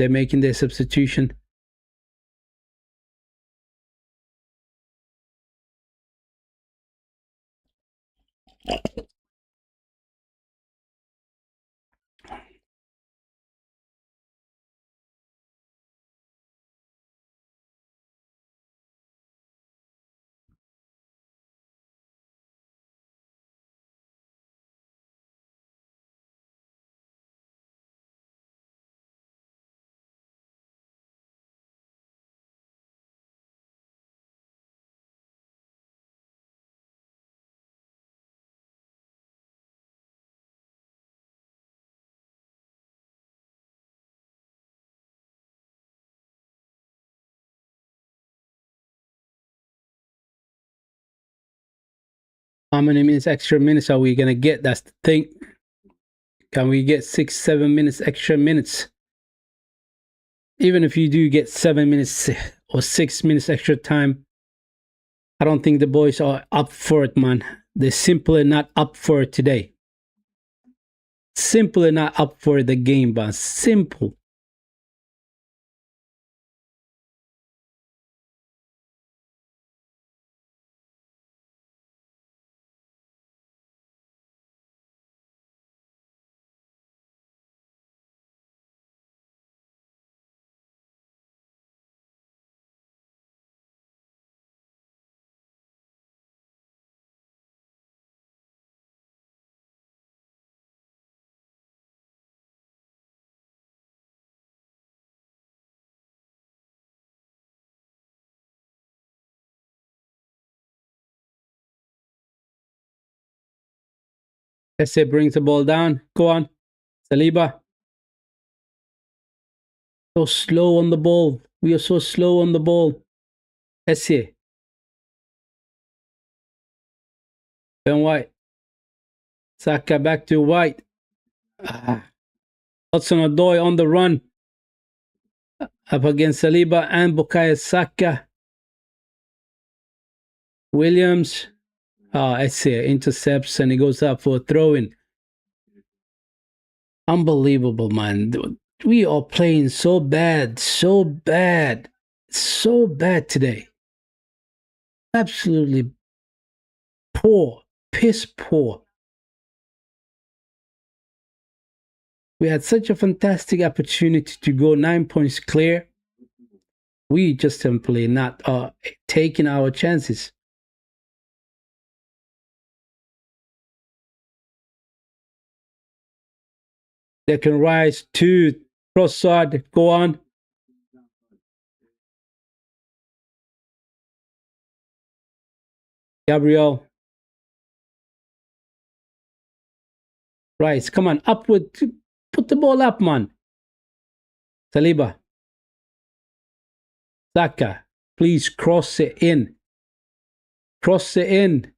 How many extra minutes are we gonna get? That's the thing. Can we get 6-7 minutes extra minutes? Even if you do get 7 minutes or 6 minutes extra time, I don't think the boys are up for it, man. They're simply not up for it today. Simply not up for the game, man. Simple. Esse brings the ball down. Go on. Saliba. So slow on the ball. We are so slow on the ball. Esse. Ben White. Saka back to White. Hudson-Odoi on the run. Up against Saliba and Bukayo Saka. Williams. Esse intercepts and he goes up for a throw-in. Unbelievable, man. We are playing so bad, so bad, so bad today. Absolutely poor, piss poor. We had such a fantastic opportunity to go 9 points clear. We just simply not taking our chances. They can rise to Trossard. Go on. Gabriel. Rice. Come on. Upward. Put the ball up, man. Saliba. Saka. Please cross it in. Cross it in.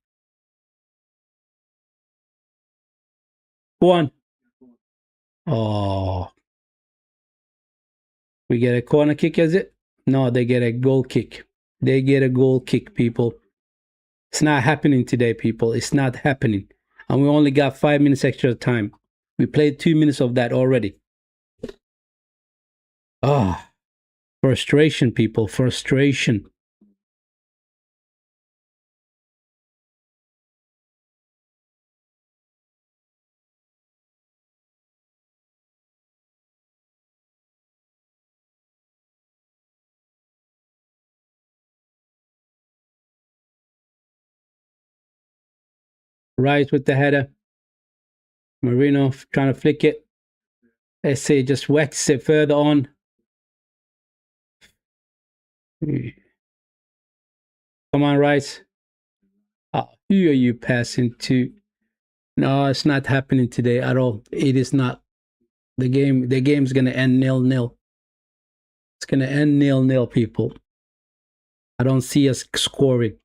Go on. Oh. We get a corner kick, is it? No, they get a goal kick. They get a goal kick, people. It's not happening today, people. It's not happening. And we only got 5 minutes extra time. We played 2 minutes of that already. Ah, frustration, people. Frustration. Rice with the header. Marino trying to flick it. SA just whacks it further on. Come on, Rice. Who are you passing to? No, it's not happening today at all. It is not. The game's gonna end 0-0. It's gonna end 0-0, people. I don't see us scoring.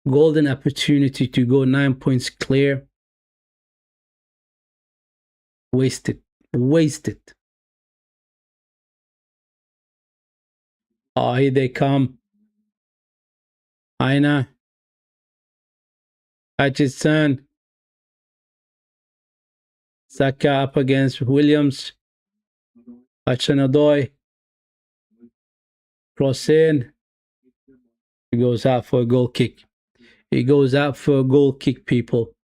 Golden opportunity to go 9 points clear. Wasted. Wasted. Oh, here they come. Aina. Hutchinson. Saka up against Williams. Hudson-Odoi. Cross in. He goes out for a goal kick. He goes out for a goal kick, people.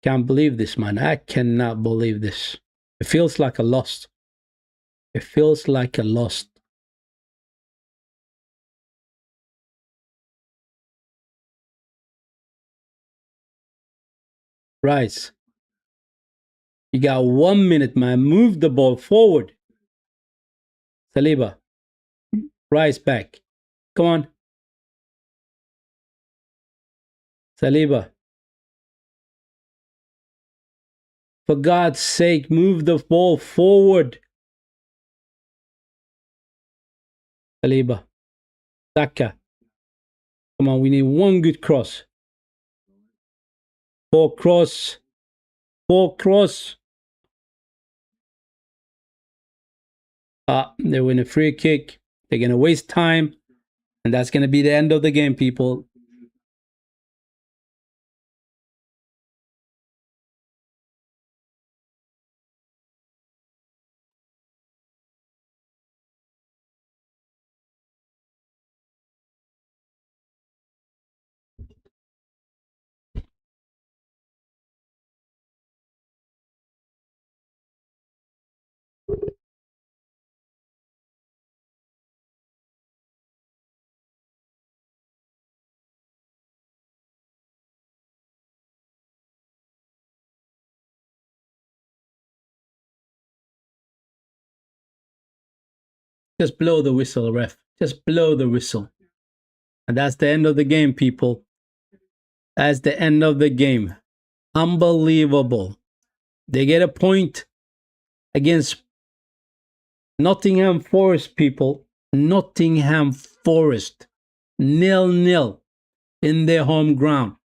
Can't believe this, man. I cannot believe this. It feels like a loss. It feels like a loss. Rice. You got 1 minute, man. Move the ball forward. Saliba. Rice back. Come on. Saliba. For God's sake, move the ball forward. Saliba. Saka. Come on, we need one good cross. Poor cross. Poor cross. They win a free kick. They're going to waste time. And that's going to be the end of the game, people. Just blow the whistle, ref. Just blow the whistle. And that's the end of the game, people. That's the end of the game. Unbelievable. They get a point against Nottingham Forest, people. Nottingham Forest. 0-0 in their home ground.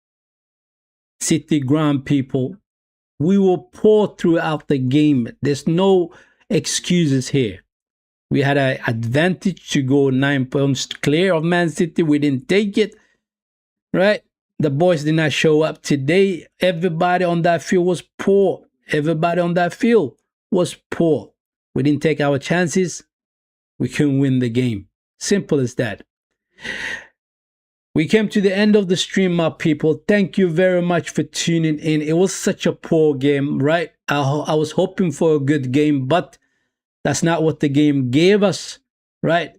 City ground, people. We were poor throughout the game. There's no excuses here. We had an advantage to go 9 points clear of Man City. We didn't take it, right? The boys did not show up today. Everybody on that field was poor. Everybody on that field was poor. We didn't take our chances. We couldn't win the game. Simple as that. We came to the end of the stream, my people. Thank you very much for tuning in. It was such a poor game, right? I was hoping for a good game, but that's not what the game gave us, right?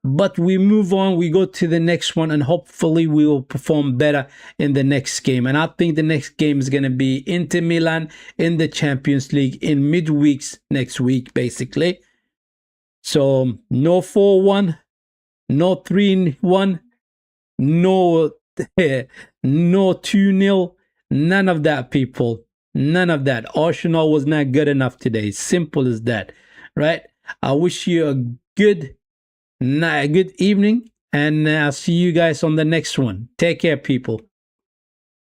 But we move on, we go to the next one, and hopefully we will perform better in the next game. And I think the next game is going to be Inter Milan in the Champions League in midweeks next week, basically. So no 4-1, no 3-1, no 2-0, none of that, people. None of that. Arsenal was not good enough today. Simple as that, right? I wish you a good evening, and I'll see you guys on the next one. Take care, people.